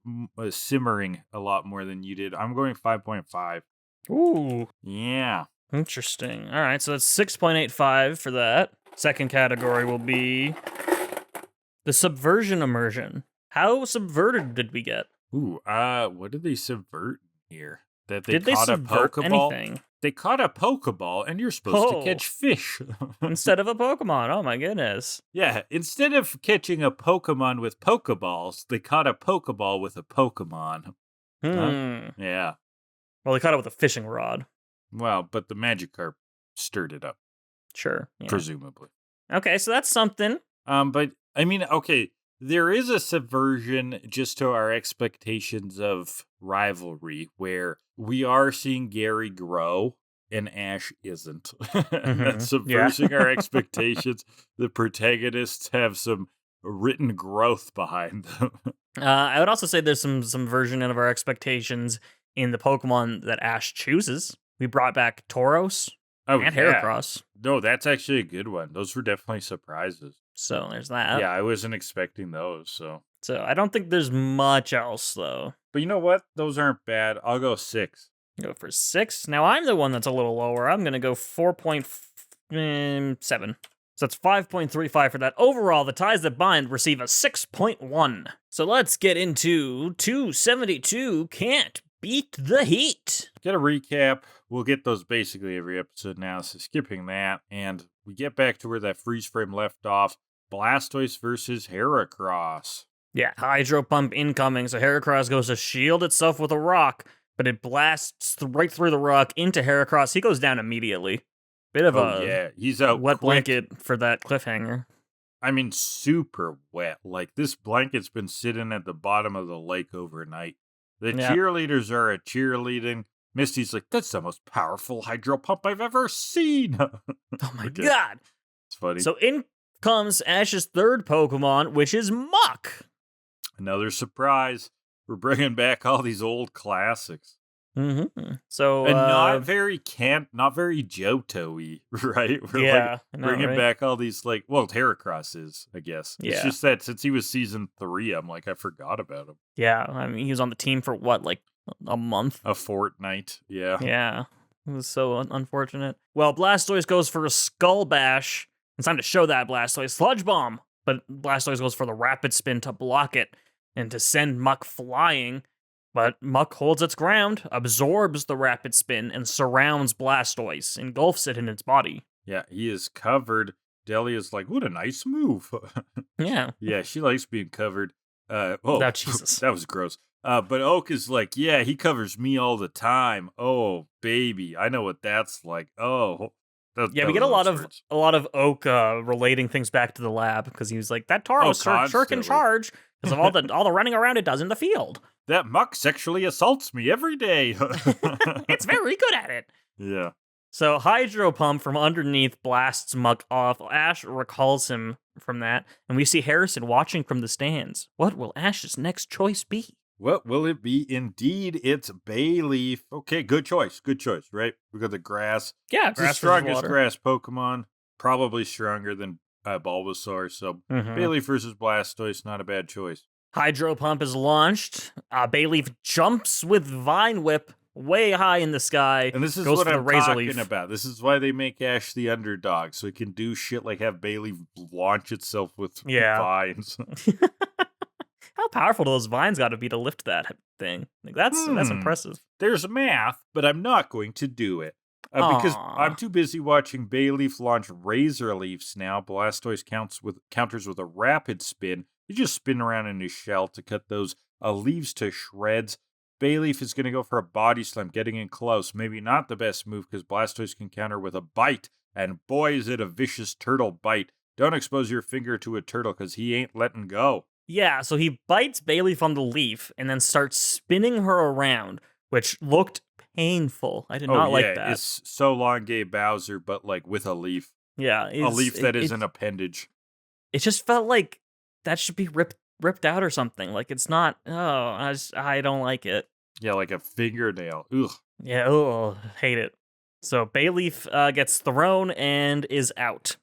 simmering a lot more than you did. I'm going 5.5. Ooh, Yeah. interesting. All right, so that's 6.85 for that. Second category will be the subversion immersion. How subverted did we get? Ooh, what did they subvert here? That Did they caught a subvert Pokeball? anything? They caught a Pokeball, and you're supposed to Oh. catch fish. Instead of a Pokemon? Oh my goodness. Yeah, instead of catching a Pokemon with Pokeballs, they caught a Pokeball with a Pokemon. Yeah. Well, they caught it with a fishing rod. Well, but the Magikarp stirred it up, Sure. Yeah. presumably. Okay, so that's something. But I mean, okay, there is a subversion just to our expectations of rivalry, where we are seeing Gary grow and Ash isn't. And that's subversing our expectations. The protagonists have some written growth behind them. I would also say there's some version of our expectations in the Pokemon that Ash chooses. We brought back Tauros and Heracross. No, that's actually a good one. Those were definitely surprises. So there's that. Yeah, I wasn't expecting those, so. So I don't think there's much else, though. But you know what? Those aren't bad. I'll go 6. Go for 6. Now I'm the one that's a little lower. I'm going to go 4.7. So that's 5.35 for that. Overall, the ties that bind receive a 6.1. So let's get into 272 can't Beat the Heat. Get a recap. We'll get those basically every episode now, so skipping that. And we get back to where that freeze frame left off. Blastoise versus Heracross. Yeah, Hydro Pump incoming, so Heracross goes to shield itself with a rock, but it blasts right through the rock into Heracross. He goes down immediately. Bit of he's out wet quick. blanket for that cliffhanger. I mean, super wet. Like, this blanket's been sitting at the bottom of the lake overnight. The cheerleaders are cheerleading. Misty's like, that's the most powerful hydro pump I've ever seen. Oh my god. It's funny. So in comes Ash's third Pokemon, which is Muck. Another surprise. We're bringing back all these old classics. Mm-hmm. So and not very Johto-y, right? We're bringing back all these, like, well, Heracross is, I guess. Yeah. It's just that since he was season 3, I'm like, I forgot about him. Yeah, I mean, he was on the team for what, like a month? A fortnight, yeah. Yeah, it was so unfortunate. Well, Blastoise goes for a Skull Bash. It's time to show that Blastoise. Sludge Bomb! But Blastoise goes for the Rapid Spin to block it and to send Muck flying. But Muck holds its ground, absorbs the Rapid Spin, and surrounds Blastoise, engulfs it in its body. Yeah, he is covered. Delia's like, what a nice move. Yeah. Yeah, she likes being covered. Oh, Jesus. That was gross. But Oak is like, yeah, he covers me all the time. Oh, baby, I know what that's like. Oh. We get a lot of Oak relating things back to the lab, because he was like, that Taro sure can charge because of all the running around it does in the field. That Muck sexually assaults me every day. It's very good at it. Yeah. So Hydro Pump from underneath blasts Muck off. Ash recalls him from that, and we see Harrison watching from the stands. What will Ash's next choice be? What will it be? Indeed, it's Bayleaf. Okay, good choice, right? We got the grass. Yeah, it's the strongest grass Pokemon. Probably stronger than Bulbasaur, so Bayleaf versus Blastoise, not a bad choice. Hydro Pump is launched. Bayleaf jumps with Vine Whip way high in the sky. And this is what I'm talking about. This is why they make Ash the underdog, so he can do shit like have Bayleaf launch itself with vines. How powerful do those vines got to be to lift that thing? Like, that's impressive. There's math, but I'm not going to do it. Because I'm too busy watching Bayleaf launch Razor Leafs now. Blastoise counters with a Rapid Spin. You just spin around in his shell to cut those leaves to shreds. Bayleaf is going to go for a Body Slam, getting in close. Maybe not the best move, because Blastoise can counter with a Bite. And boy, is it a vicious turtle bite. Don't expose your finger to a turtle, because he ain't letting go. Yeah, so he bites Bayleaf on the leaf and then starts spinning her around, which looked painful. I did not like that. It's so long gay Bowser, but like with a leaf. Yeah. A leaf that is an appendage. It just felt like that should be ripped out or something. Like, it's not, I don't like it. Yeah, like a fingernail. Ugh. Yeah, hate it. So Bayleaf gets thrown and is out.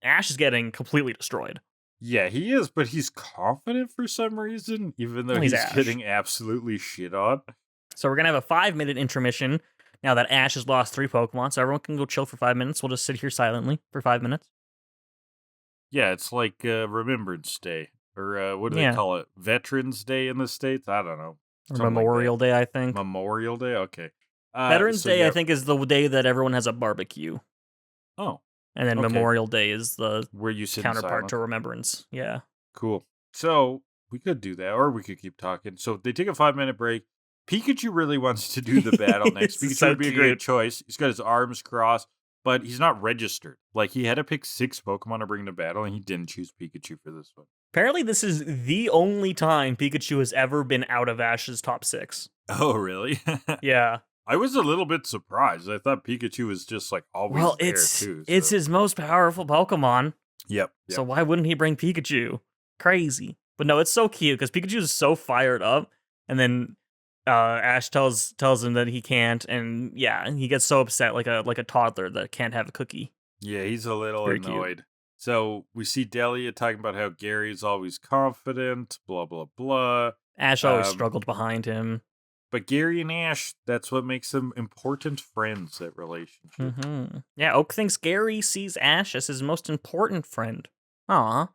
Ash is getting completely destroyed. Yeah, he is, but he's confident for some reason, even though he's getting absolutely shit on. So we're going to have a 5-minute intermission now that Ash has lost 3 Pokemon, so everyone can go chill for 5 minutes. We'll just sit here silently for 5 minutes. Yeah, it's like Remembrance Day, or what do they call it? Veterans Day in the States? I don't know. Or Memorial Day, I think. Memorial Day? Okay. Veterans Day, I think, is the day that everyone has a barbecue. Oh. And then Memorial Day is the where you sit counterpart to Remembrance. Yeah. Cool. So we could do that, or we could keep talking. So they take a 5-minute break. Pikachu really wants to do the battle next. Pikachu would be a great choice. He's got his arms crossed, but he's not registered. Like, he had to pick 6 Pokemon to bring to battle, and he didn't choose Pikachu for this one. Apparently, this is the only time Pikachu has ever been out of Ash's top 6. Oh, really? Yeah. I was a little bit surprised. I thought Pikachu was just, like, always there, too. So. It's his most powerful Pokemon. Yep. So why wouldn't he bring Pikachu? Crazy. But no, it's so cute, because Pikachu is so fired up, and then Ash tells him that he can't, and he gets so upset, like a toddler that can't have a cookie. Yeah, he's a little Very annoyed. Cute. So we see Delia talking about how Gary's always confident, blah, blah, blah. Ash always struggled behind him. But Gary and Ash, that's what makes them important friends, that relationship. Mm-hmm. Yeah, Oak thinks Gary sees Ash as his most important friend. Aw.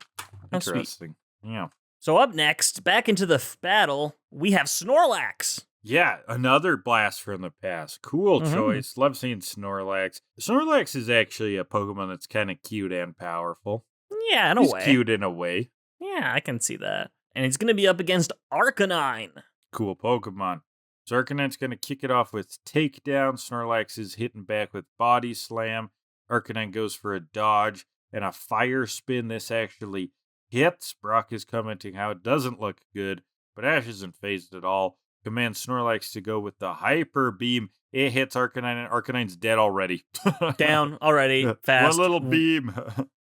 Interesting. Sweet. Yeah. So up next, back into the battle, we have Snorlax. Yeah, another blast from the past. Cool Mhm. choice. Love seeing Snorlax. Snorlax is actually a Pokemon that's kind of cute and powerful. Yeah, in a He's way. cute in a way. Yeah, I can see that. And he's going to be up against Arcanine. Cool Pokemon. So Arcanine's going to kick it off with Takedown. Snorlax is hitting back with Body Slam. Arcanine goes for a dodge and a Fire Spin. This actually hits. Brock is commenting how it doesn't look good, but Ash isn't phased at all. Commands Snorlax to go with the Hyper Beam. It hits Arcanine, and Arcanine's dead already. Down already, fast. One little beam.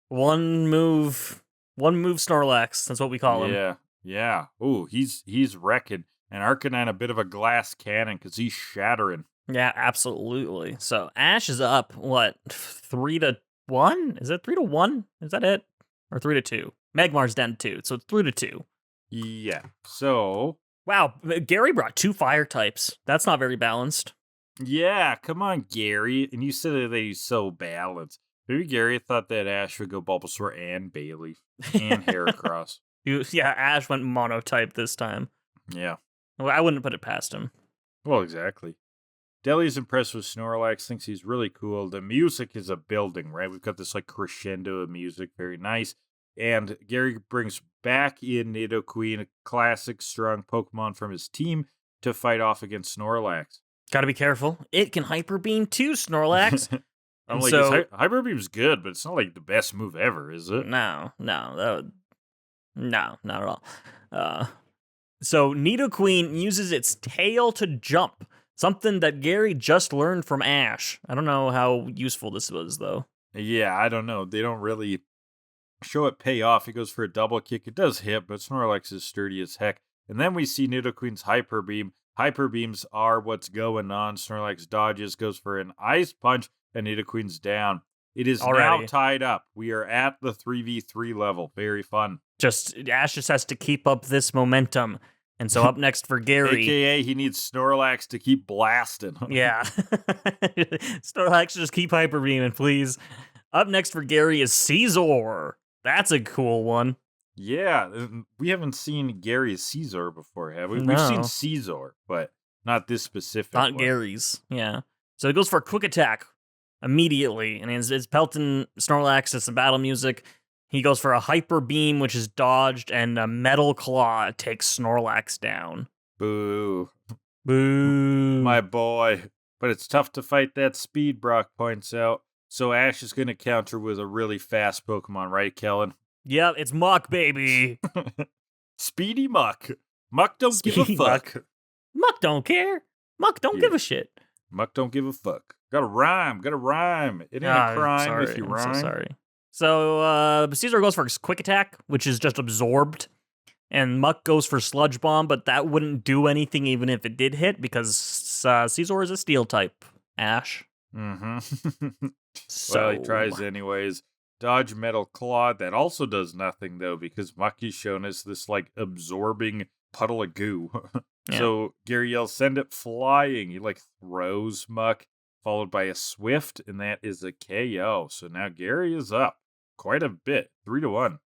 One move Snorlax. That's what we call him. Yeah. Ooh, he's wrecking. And Arcanine a bit of a glass cannon because he's shattering. Yeah, absolutely. So Ash is up, what, 3-1? Is it 3-1? Is that it? Or 3-2? Magmar's down to 2, so it's 3-2. Yeah. So Wow, Gary brought 2 fire types. That's not very balanced. yeah, come on, Gary. And you said that he's so balanced. Maybe Gary thought that Ash would go Bulbasaur and Bailey and Heracross. Yeah, Ash went monotype this time. Yeah. Well, I wouldn't put it past him. Well, exactly. Deli's impressed with Snorlax, thinks he's really cool. The music is a building, right? We've got this like crescendo of music, very nice. And Gary brings back in Nidoqueen, a classic strong Pokemon from his team, to fight off against Snorlax. Gotta be careful. It can Hyper Beam too, Snorlax. I'm And like, so- Hyper Beam's good, but it's not like the best move ever, is it? No, not at all. So Nidoqueen uses its tail to jump, something that Gary just learned from Ash. I don't know how useful this was, though. Yeah, I don't know. They don't really show it pay off. He goes for a double kick. It does hit, but Snorlax is sturdy as heck. And then we see Nidoqueen's Hyper Beam. Hyper Beams are what's going on. Snorlax dodges, goes for an Ice Punch, and Nidoqueen's down. It is now Alrighty. tied up. We are at the 3v3 level. Very fun. Ash just has to keep up this momentum. And so up next for Gary. AKA, he needs Snorlax to keep blasting. Yeah. Snorlax, just keep Hyper Beaming, please. Up next for Gary is Caesar. That's a cool one. Yeah, we haven't seen Gary's Caesar before, have we? We've No. seen Caesar, but not this specific Not one. Gary's. Yeah. So it goes for a quick attack immediately. And it's pelting Snorlax to some battle music. He goes for a Hyper Beam, which is dodged, and a Metal Claw takes Snorlax down. Boo. Boo. My boy. But it's tough to fight that speed, Brock points out. So Ash is going to counter with a really fast Pokemon, right, Kellan? Yep, it's Muck, baby. Speedy Muck. Muck don't give Speedy a fuck. Muck don't care. Muck don't Yeah. give a shit. Muck don't give a fuck. Gotta rhyme. It ain't a crime if you I'm rhyme. so sorry. So Caesar goes for his quick attack, which is just absorbed. And Muck goes for Sludge Bomb, but that wouldn't do anything even if it did hit, because Caesar is a steel type, Ash. Mm-hmm. So Well, he tries anyways. Dodge Metal Claw. That also does nothing, though, because Mucky's shown us this, like, absorbing puddle of goo. Yeah. So Gary yells, send it flying. He, like, throws Muck, followed by a Swift, and that is a KO. So now Gary is up quite a bit. 3-1.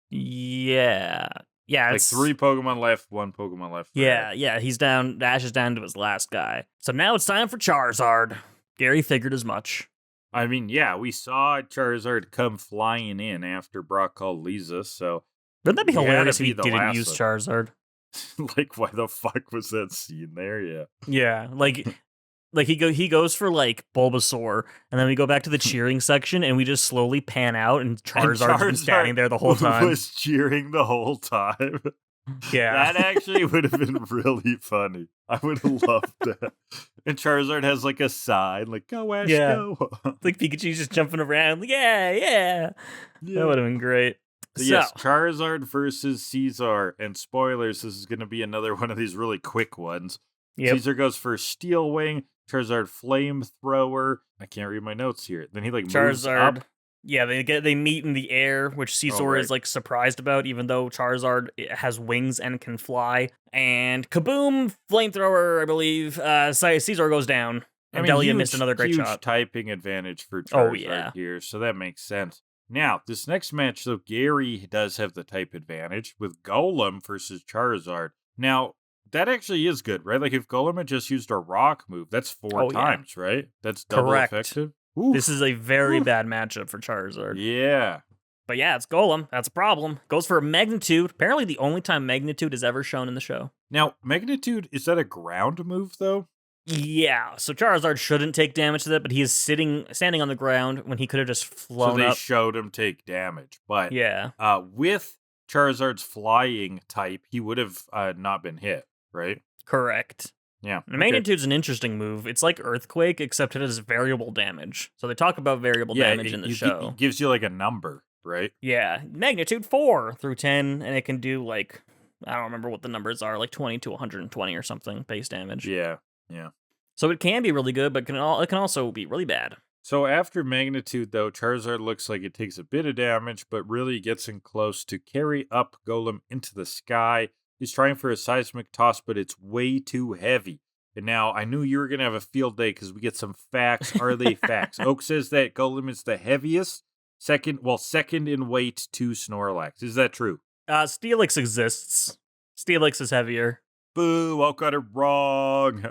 Yeah. Yeah, Like it's 3 Pokemon left, 1 Pokemon left. for Ash. Yeah, he's down. Ash is down to his last guy. So now it's time for Charizard. Gary figured as much. I mean, yeah, we saw Charizard come flying in after Brock called Lisa, so Wouldn't that be He had to hilarious if be he the didn't last use one. Charizard? like, why the fuck was that scene there? Yeah. Yeah, like he goes for like Bulbasaur, and then we go back to the cheering section, and we just slowly pan out, and Charizard's been standing there the whole time. Was cheering the whole time. Yeah, That actually would have been really funny. I would have loved that. And Charizard has like a sign, like, go Ash, Yeah. go. like Pikachu's just jumping around. Like, yeah. That would have been great. So, So, yes, Charizard versus Caesar. And spoilers, this is going to be another one of these really quick ones. yep. Caesar goes for Steel Wing, Charizard Flamethrower. I can't read my notes here. Then he like moves Charizard. up. Yeah, they meet in the air, which Caesar right. is like surprised about, even though Charizard has wings and can fly. And kaboom, flamethrower, I believe. Caesar goes down, and Delia missed another great huge shot. typing advantage for Oh, Charizard yeah. here, so that makes sense. Now, this next match, though, Gary does have the type advantage with Golem versus Charizard. Now, That actually is good, right? Like, if Golem had just used a rock move, that's 4 Oh, yeah. times, right? That's double Correct. effective. This is a very Oof. bad matchup for Charizard. Yeah. But yeah, it's Golem. That's a problem. Goes for a Magnitude. Apparently the only time Magnitude is ever shown in the show. Now, Magnitude, is that a ground move, though? Yeah, so Charizard shouldn't take damage to that, but he is standing on the ground when he could have just flown So they up. showed him take damage. But Yeah, with Charizard's flying type, he would have not been hit, right? correct. Yeah. And Magnitude's an interesting move. It's like Earthquake, except it has variable damage. So they talk about variable damage in the show. It gives you like a number, right? Yeah, Magnitude 4 through 10, and it can do like, I don't remember what the numbers are, like 20 to 120 or something base damage. Yeah. So it can be really good, but it can also be really bad. So after Magnitude, though, Charizard looks like it takes a bit of damage, but really gets in close to carry up Golem into the sky. He's trying for a seismic toss, but it's way too heavy. And now, I knew you were going to have a field day because we get some facts. Are they facts? Oak says that Golem is the heaviest, second in weight to Snorlax. Is that true? Steelix exists. Steelix is heavier. Boo, Oak got it wrong.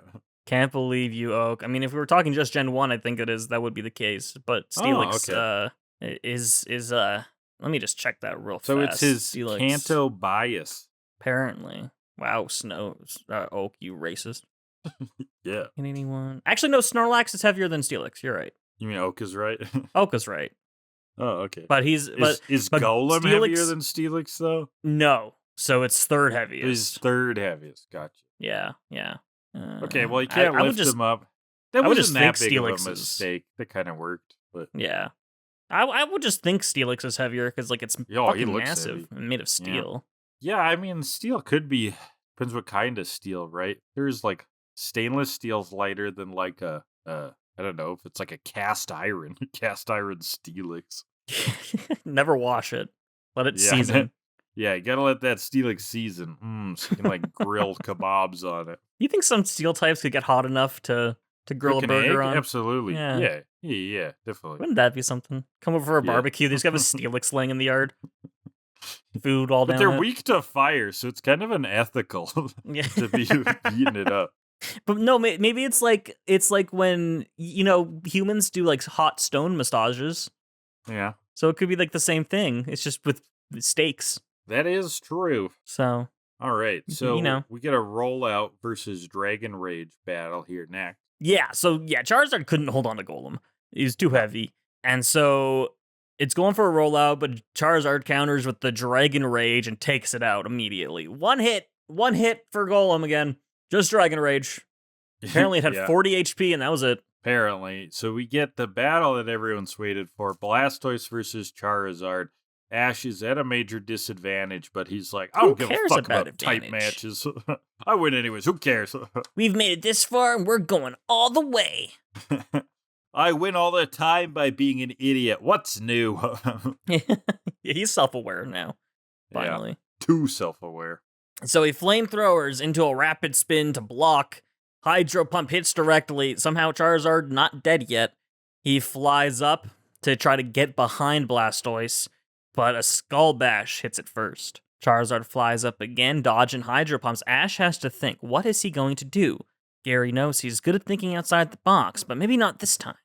Can't believe you, Oak. I mean, if we were talking just Gen 1, I think that would be the case. But Steelix is let me just check that real fast. So it's his Steelix, Kanto bias. apparently. Wow, Oak, you racist. Yeah. Can anyone... Actually, no, Snorlax is heavier than Steelix. You're right. You mean Oak is right? Oak is right. Oh, okay. But is but Golem Steelix, heavier than Steelix, though? No. So it's third heaviest. He's third heaviest. Gotcha. Yeah. Okay, well, you can't lift him up. That wasn't that big of a mistake. That kind of worked, but yeah. I would just think Steelix is heavier because like it's fucking massive and made of steel. Yeah, I mean, steel could be, depends what kind of steel, right? There's like stainless steel's lighter than like I don't know, if it's like a cast iron Steelix. Never wash it. Let it season. Yeah, you gotta let that Steelix season. So you can like grill kebabs on it. You think some steel types could get hot enough to grill a burger on? Absolutely. Yeah, definitely. Wouldn't that be something? Come over for a barbecue. They just have a Steelix laying in the yard. Food all down. But they're weak to fire, so it's kind of unethical to be heating it up. But no, maybe it's like when humans do like hot stone massages. Yeah. So it could be like the same thing. It's just with steaks. That is true. So. All right. So we get a rollout versus Dragon Rage battle here next. Yeah. So Charizard couldn't hold on to Golem. He's too heavy, and so it's going for a rollout. But Charizard counters with the Dragon Rage and takes it out immediately. One hit for Golem again. Just Dragon Rage. Apparently it had 40 HP, and that was it. Apparently. So we get the battle that everyone's waited for. Blastoise versus Charizard. Ash is at a major disadvantage, but he's like, I don't give a fuck about type matches. I win anyways. Who cares? We've made it this far, and we're going all the way. I win all the time by being an idiot. What's new? He's self-aware now. Finally. Yeah, too self-aware. So he flamethrowers into a rapid spin to block. Hydro Pump hits directly. Somehow Charizard not dead yet. He flies up to try to get behind Blastoise, but a Skull Bash hits it first. Charizard flies up again, dodging Hydro Pumps. Ash has to think, what is he going to do? Gary knows he's good at thinking outside the box, but maybe not this time.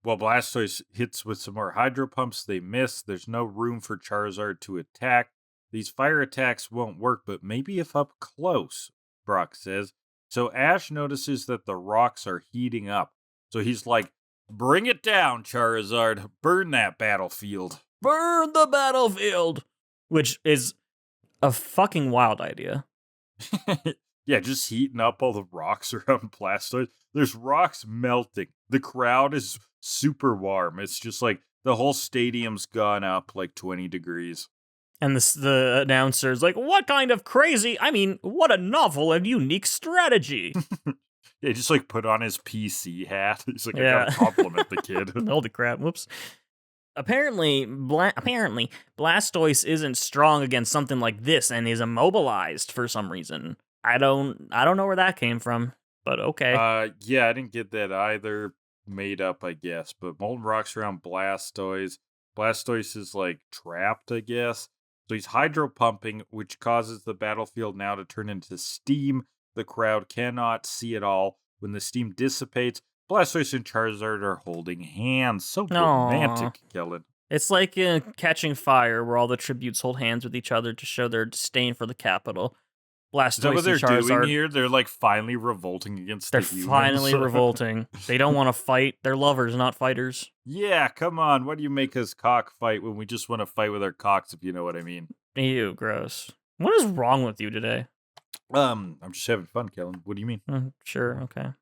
Well, Blastoise hits with some more Hydro Pumps. They miss. There's no room for Charizard to attack. These fire attacks won't work, but maybe if up close, Brock says. So Ash notices that the rocks are heating up. So he's like, bring it down, Charizard. Burn that battlefield. Burn the battlefield! Which is a fucking wild idea. Yeah, just heating up all the rocks around Blastoise. There's rocks melting. The crowd is super warm. It's just like the whole stadium's gone up like 20 degrees. And the announcer's like, what kind of crazy? I mean, what a novel and unique strategy. Yeah, just like put on his PC hat. He's like, I gotta compliment the kid. Holy crap, whoops. Apparently, Blastoise isn't strong against something like this and is immobilized for some reason. I don't know where that came from, but okay. Yeah, I didn't get that either. Made up, I guess. But Molten Rock's around Blastoise. Blastoise is like trapped, I guess. So he's hydro pumping, which causes the battlefield now to turn into steam. The crowd cannot see it all. When the steam dissipates, Blastoise and Charizard are holding hands. So romantic, Kellan. It's like Catching Fire, where all the tributes hold hands with each other to show their disdain for the capital. Blastoise Is that what they're and Charizard, doing here? They're like finally revolting against they're the humans. finally revolting. They don't want to fight. They're lovers, not fighters. Yeah, come on. Why do you make us cockfight when we just want to fight with our cocks, if you know what I mean? Ew, gross. What is wrong with you today? I'm just having fun, Kellan. What do you mean? Sure, okay.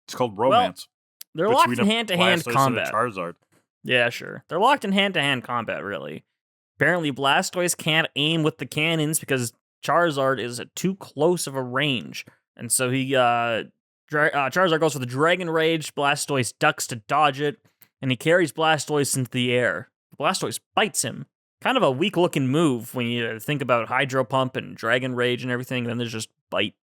It's called romance. They're locked in between a hand-to-hand Blastoise and a combat. Charizard. Yeah, sure. They're locked in hand-to-hand combat, really. Apparently, Blastoise can't aim with the cannons because Charizard is at too close of a range. And so Charizard goes for the Dragon Rage, Blastoise ducks to dodge it, and he carries Blastoise into the air. Blastoise bites him. Kind of a weak-looking move when you think about Hydro Pump and Dragon Rage and everything, then there's just bite.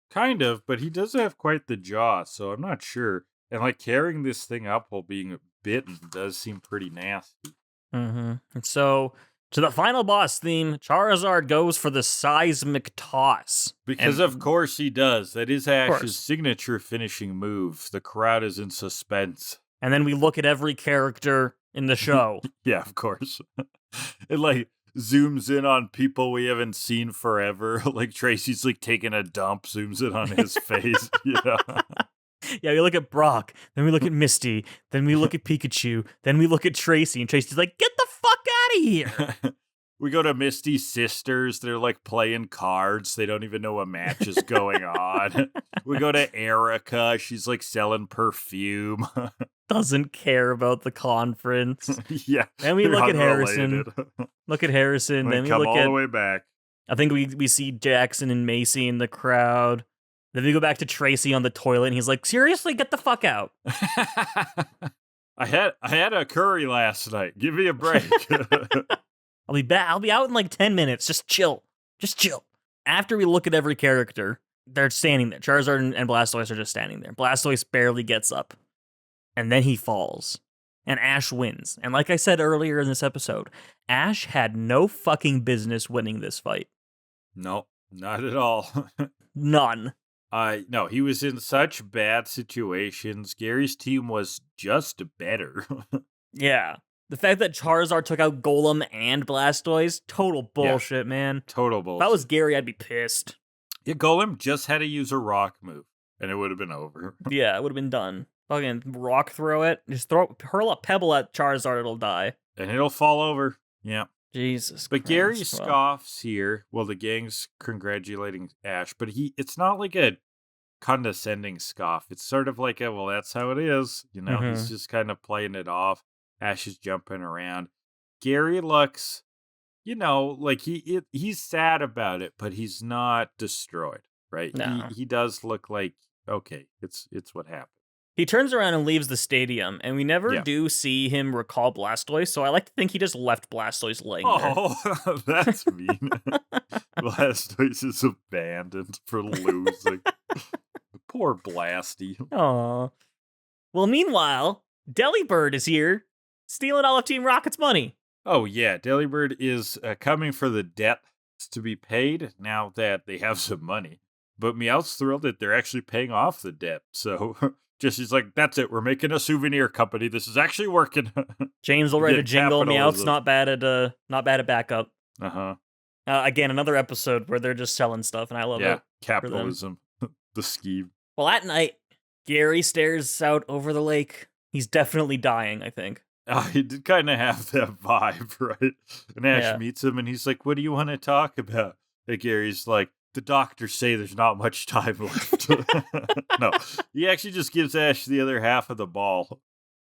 Kind of, but he does have quite the jaw, so I'm not sure. And like carrying this thing up while being bitten does seem pretty nasty. Mm-hmm. And so, to the final boss theme, Charizard goes for the Seismic Toss. Because of course he does. That is Ash's signature finishing move. The crowd is in suspense. And then we look at every character in the show. Yeah, of course. It like zooms in on people we haven't seen forever. Like Tracy's like taking a dump, zooms in on his face, you know. Yeah, we look at Brock, then we look at Misty, then we look at Pikachu, then we look at Tracy, and Tracy's like, get the fuck out of here! We go to Misty's sisters, they're like playing cards, they don't even know what match is going on. We go to Erica, she's like selling perfume. Doesn't care about the conference. Yeah. Then we look at Harrison. Look at Harrison, then we come look all at... the way back. I think we see Jackson and Macy in the crowd. Then we go back to Tracy on the toilet, and he's like, seriously, get the fuck out. I had a curry last night. Give me a break. I'll be back. I'll be out in like 10 minutes. Just chill. After we look at every character, they're standing there. Charizard and Blastoise are just standing there. Blastoise barely gets up. And then he falls. And Ash wins. And like I said earlier in this episode, Ash had no fucking business winning this fight. No, not at all. None. No, he was in such bad situations. Gary's team was just better. Yeah. The fact that Charizard took out Golem and Blastoise, total bullshit, man. Total bullshit. If I was Gary, I'd be pissed. Yeah, Golem just had to use a rock move, and it would have been over. Yeah, it would have been done. Fucking rock throw it. Just hurl a pebble at Charizard, it'll die. And it'll fall over. Yeah. Jesus But Christ. Gary scoffs here. Well, the gang's congratulating Ash, but it's not like a condescending scoff. It's sort of like well, that's how it is. You know, he's just kind of playing it off. Ash is jumping around. Gary looks, you know, like he's sad about it, but he's not destroyed, right? No. He does look like, okay, it's what happened. He turns around and leaves the stadium, and we never do see him recall Blastoise, so I like to think he just left Blastoise laying there. Oh, that's mean. Blastoise is abandoned for losing. Poor Blasty. Aw. Well, meanwhile, Delibird is here, stealing all of Team Rocket's money. Oh, yeah. Delibird is coming for the debts to be paid now that they have some money. But Meowth's thrilled that they're actually paying off the debt. So Jesse's like, that's it. We're making a souvenir company. This is actually working. James will write a jingle. Capitalism. Meowth's not bad at backup. Uh-huh. Again, another episode where they're just selling stuff, and I love it. Capitalism. The scheme. Well, at night, Gary stares out over the lake. He's definitely dying, I think. He did kind of have that vibe, right? And Ash meets him, and he's like, what do you want to talk about? And Gary's like, the doctors say there's not much time left. No, he actually just gives Ash the other half of the ball.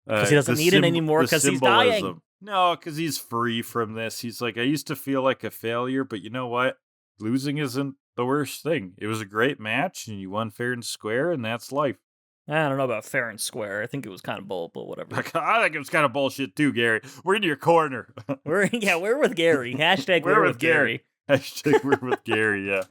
Because he doesn't need it anymore because he's dying. No, because he's free from this. He's like, I used to feel like a failure, but you know what? Losing isn't the worst thing. It was a great match, and you won fair and square, and that's life. I don't know about fair and square. I think it was kind of bull, but whatever. I think it was kind of bullshit too, Gary. We're in your corner. We're with Gary. Hashtag we're with Gary. Hashtag we're with Gary, yeah.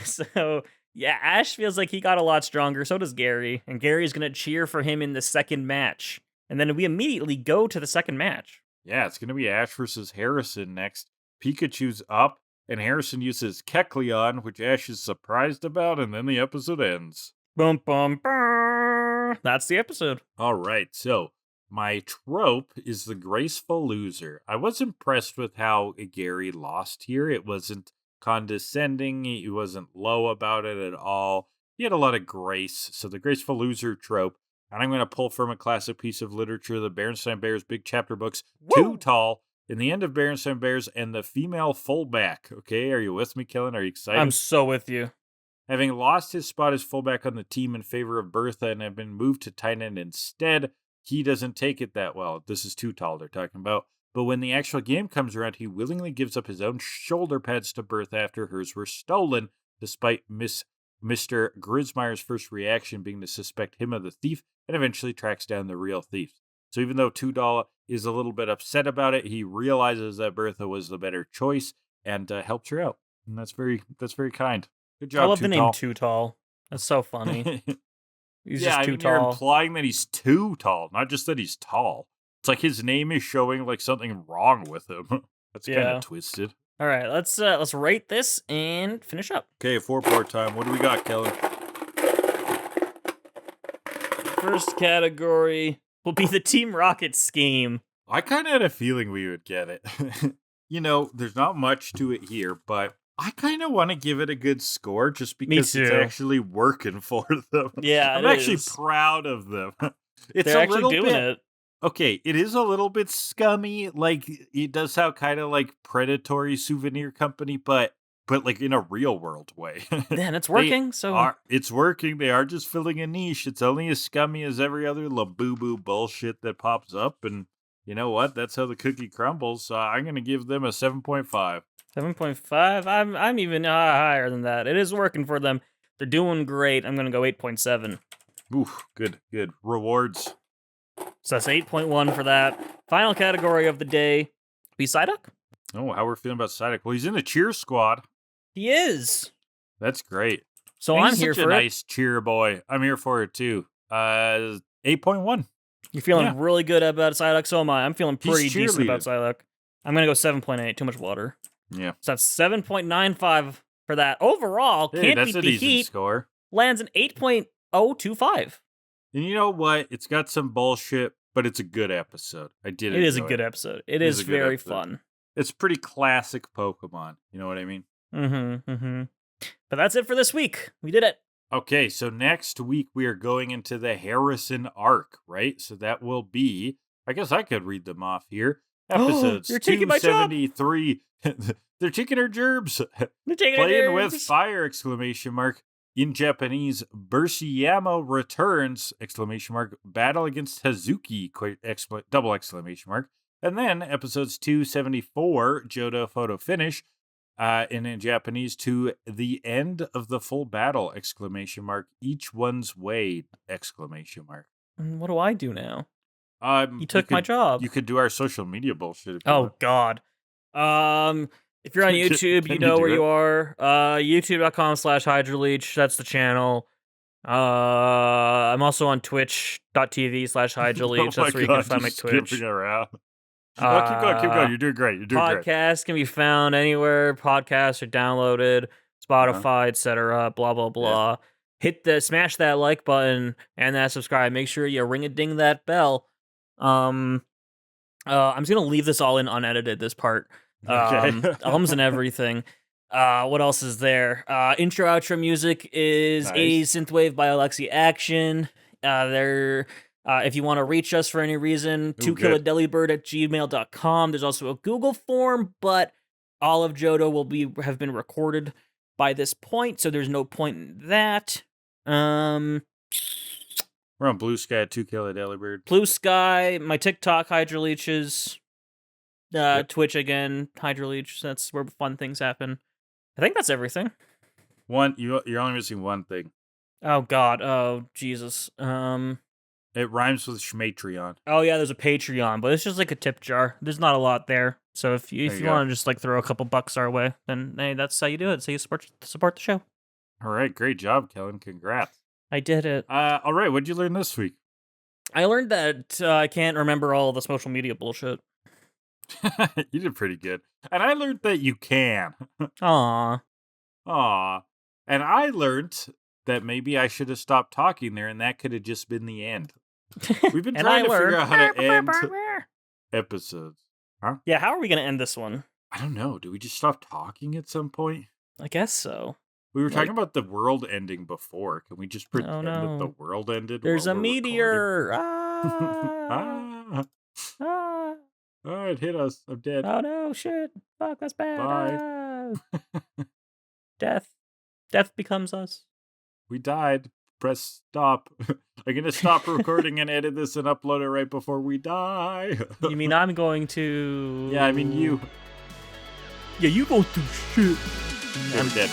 So, yeah, Ash feels like he got a lot stronger. So does Gary. And Gary's going to cheer for him in the second match. And then we immediately go to the second match. Yeah, it's going to be Ash versus Harrison next. Pikachu's up, and Harrison uses Kecleon, which Ash is surprised about, and then the episode ends. Boom, boom, boom. That's the episode. All right, so my trope is the graceful loser. I was impressed with how Gary lost here. It wasn't condescending. He wasn't low about it at all. He had a lot of grace. So the graceful loser trope. And I'm going to pull from a classic piece of literature, the Berenstain Bears Big Chapter books, Woo! Too Tall, in the end of Berenstain Bears, and the female fullback. Okay, are you with me, Kellan? Are you excited? I'm so with you. Having lost his spot as fullback on the team in favor of Bertha and have been moved to tight end instead, he doesn't take it that well. This is Too Tall they're talking about. But when the actual game comes around, he willingly gives up his own shoulder pads to Bertha after hers were stolen, despite Mr. Grismeyer's first reaction being to suspect him of the thief, and eventually tracks down the real thief. So even though Too Tall is a little bit upset about it, he realizes that Bertha was the better choice and helps her out. And that's very kind. Good job, I love Too the name Tall. Too Tall. That's so funny. He's Yeah, just I too mean, you're tall. implying that he's too tall, not just that he's tall. It's like his name is showing like something wrong with him. That's kind Yeah. of twisted. All right, let's rate this and finish up. Okay, 4-part time. What do we got, Kellan? First category will be the Team Rocket scheme. I kind of had a feeling we would get it. You know, there's not much to it here, but I kind of want to give it a good score just because it's too. actually working for them. Yeah, I'm it actually is. proud of them. It's They're a actually little doing bit, it. okay, it is a little bit scummy. Like, it does sound kind of like predatory souvenir company, but like in a real world way. Man, it's working. So It's working. They are just filling a niche. It's only as scummy as every other Labubu bullshit that pops up. And you know what? That's how the cookie crumbles. I'm going to give them a 7.5. 7.5. I'm even higher than that. It is working for them. They're doing great. I'm gonna go 8.7. Oof, good. Rewards. So that's 8.1 for that. Final category of the day. Be Psyduck? Oh, how we're feeling about Psyduck. Well, he's in the cheer squad. He is. That's great. So And I'm he's here such for a it. nice cheer boy. I'm here for it too. 8.1. You're feeling Yeah. really good about Psyduck, so am I. I'm feeling He's pretty decent about cheerleading. Psyduck. I'm gonna go 7.8. Too much water. Yeah. So that's 7.95 for that. Overall, Hey, can't that's beat a the decent Heat. score. Lands an 8.025. And you know what? It's got some bullshit, but it's a good episode. I did It is a enjoy good episode. It is is a good very episode. fun. It's pretty classic Pokemon. You know what I mean? Mm-hmm. But that's it for this week. We did it. Okay, so next week we are going into the Harrison arc, right? So that will be, I guess I could read them off here. Episodes You're taking my job. 273. They're taking her gerbs. They're taking Playing it with nerves. fire! Exclamation mark. In Japanese, Burshiyama returns! Exclamation mark. Battle against Hazuki! Double exclamation mark. And then episodes 274, Johto photo finish. And in Japanese, to the end of the full battle! Exclamation mark. Each one's way! Exclamation mark. What do I do now? You took my job. You could do our social media bullshit. If you Oh want. God. If you're on Can- YouTube, can you you know do where it? you are. YouTube.com/HydroLeech. That's the channel. I'm also on Twitch.tv/HydroLeech. That's where you can find my just Twitch. skipping around. Oh, keep going. You're doing great. You're doing great. Podcast can be found anywhere podcasts are downloaded, Spotify, etc. Blah blah blah. Smash that like button and that subscribe. Make sure you ring a ding that bell. I'm just gonna leave this all in unedited. This part, Okay. ums and everything. What else is there? Intro outro music is A Nice. Synthwave by Alexi Action. If you want to reach us for any reason, Ooh, Kill A good. Delibird at gmail.com. There's also a Google form, but all of Johto will have been recorded by this point, so there's no point in that. We're on Blue Sky at 2 Kill A Delibird. Blue Sky, my TikTok, HydroLeeches. Yep. Twitch again, HydroLeech. That's where fun things happen. I think that's everything. You're only missing one thing. Oh God. Oh Jesus. It rhymes with Schmatreon. Oh yeah, there's a Patreon, but it's just like a tip jar. There's not a lot there. So if you go. want to just like throw a couple bucks our way, then hey, that's how you do it. So you support the show. All right, great job, Kellan. Congrats. I did it. All right, what'd you learn this week? I learned that I can't remember all the social media bullshit. You did pretty good. And I learned that you can. Aw. Aw. And I learned that maybe I should have stopped talking there, and that could have just been the end. We've been And trying I to figure learned- out how to end episodes. Yeah, how are we going to end this one? I don't know. Do we just stop talking at some point? I guess so. We were talking Like- about the world ending before. Can we just pretend that no. the world ended? There's while a we're meteor. recording? Ah. Oh, it hit us. I'm dead. Oh no, shit. Fuck, that's bad. Bye. Death. Death becomes us. We died. Press stop. I'm going to stop recording and edit this and upload it right before we die. You mean I'm going to... Yeah, I mean you. Yeah, you go through shit. I'm dead.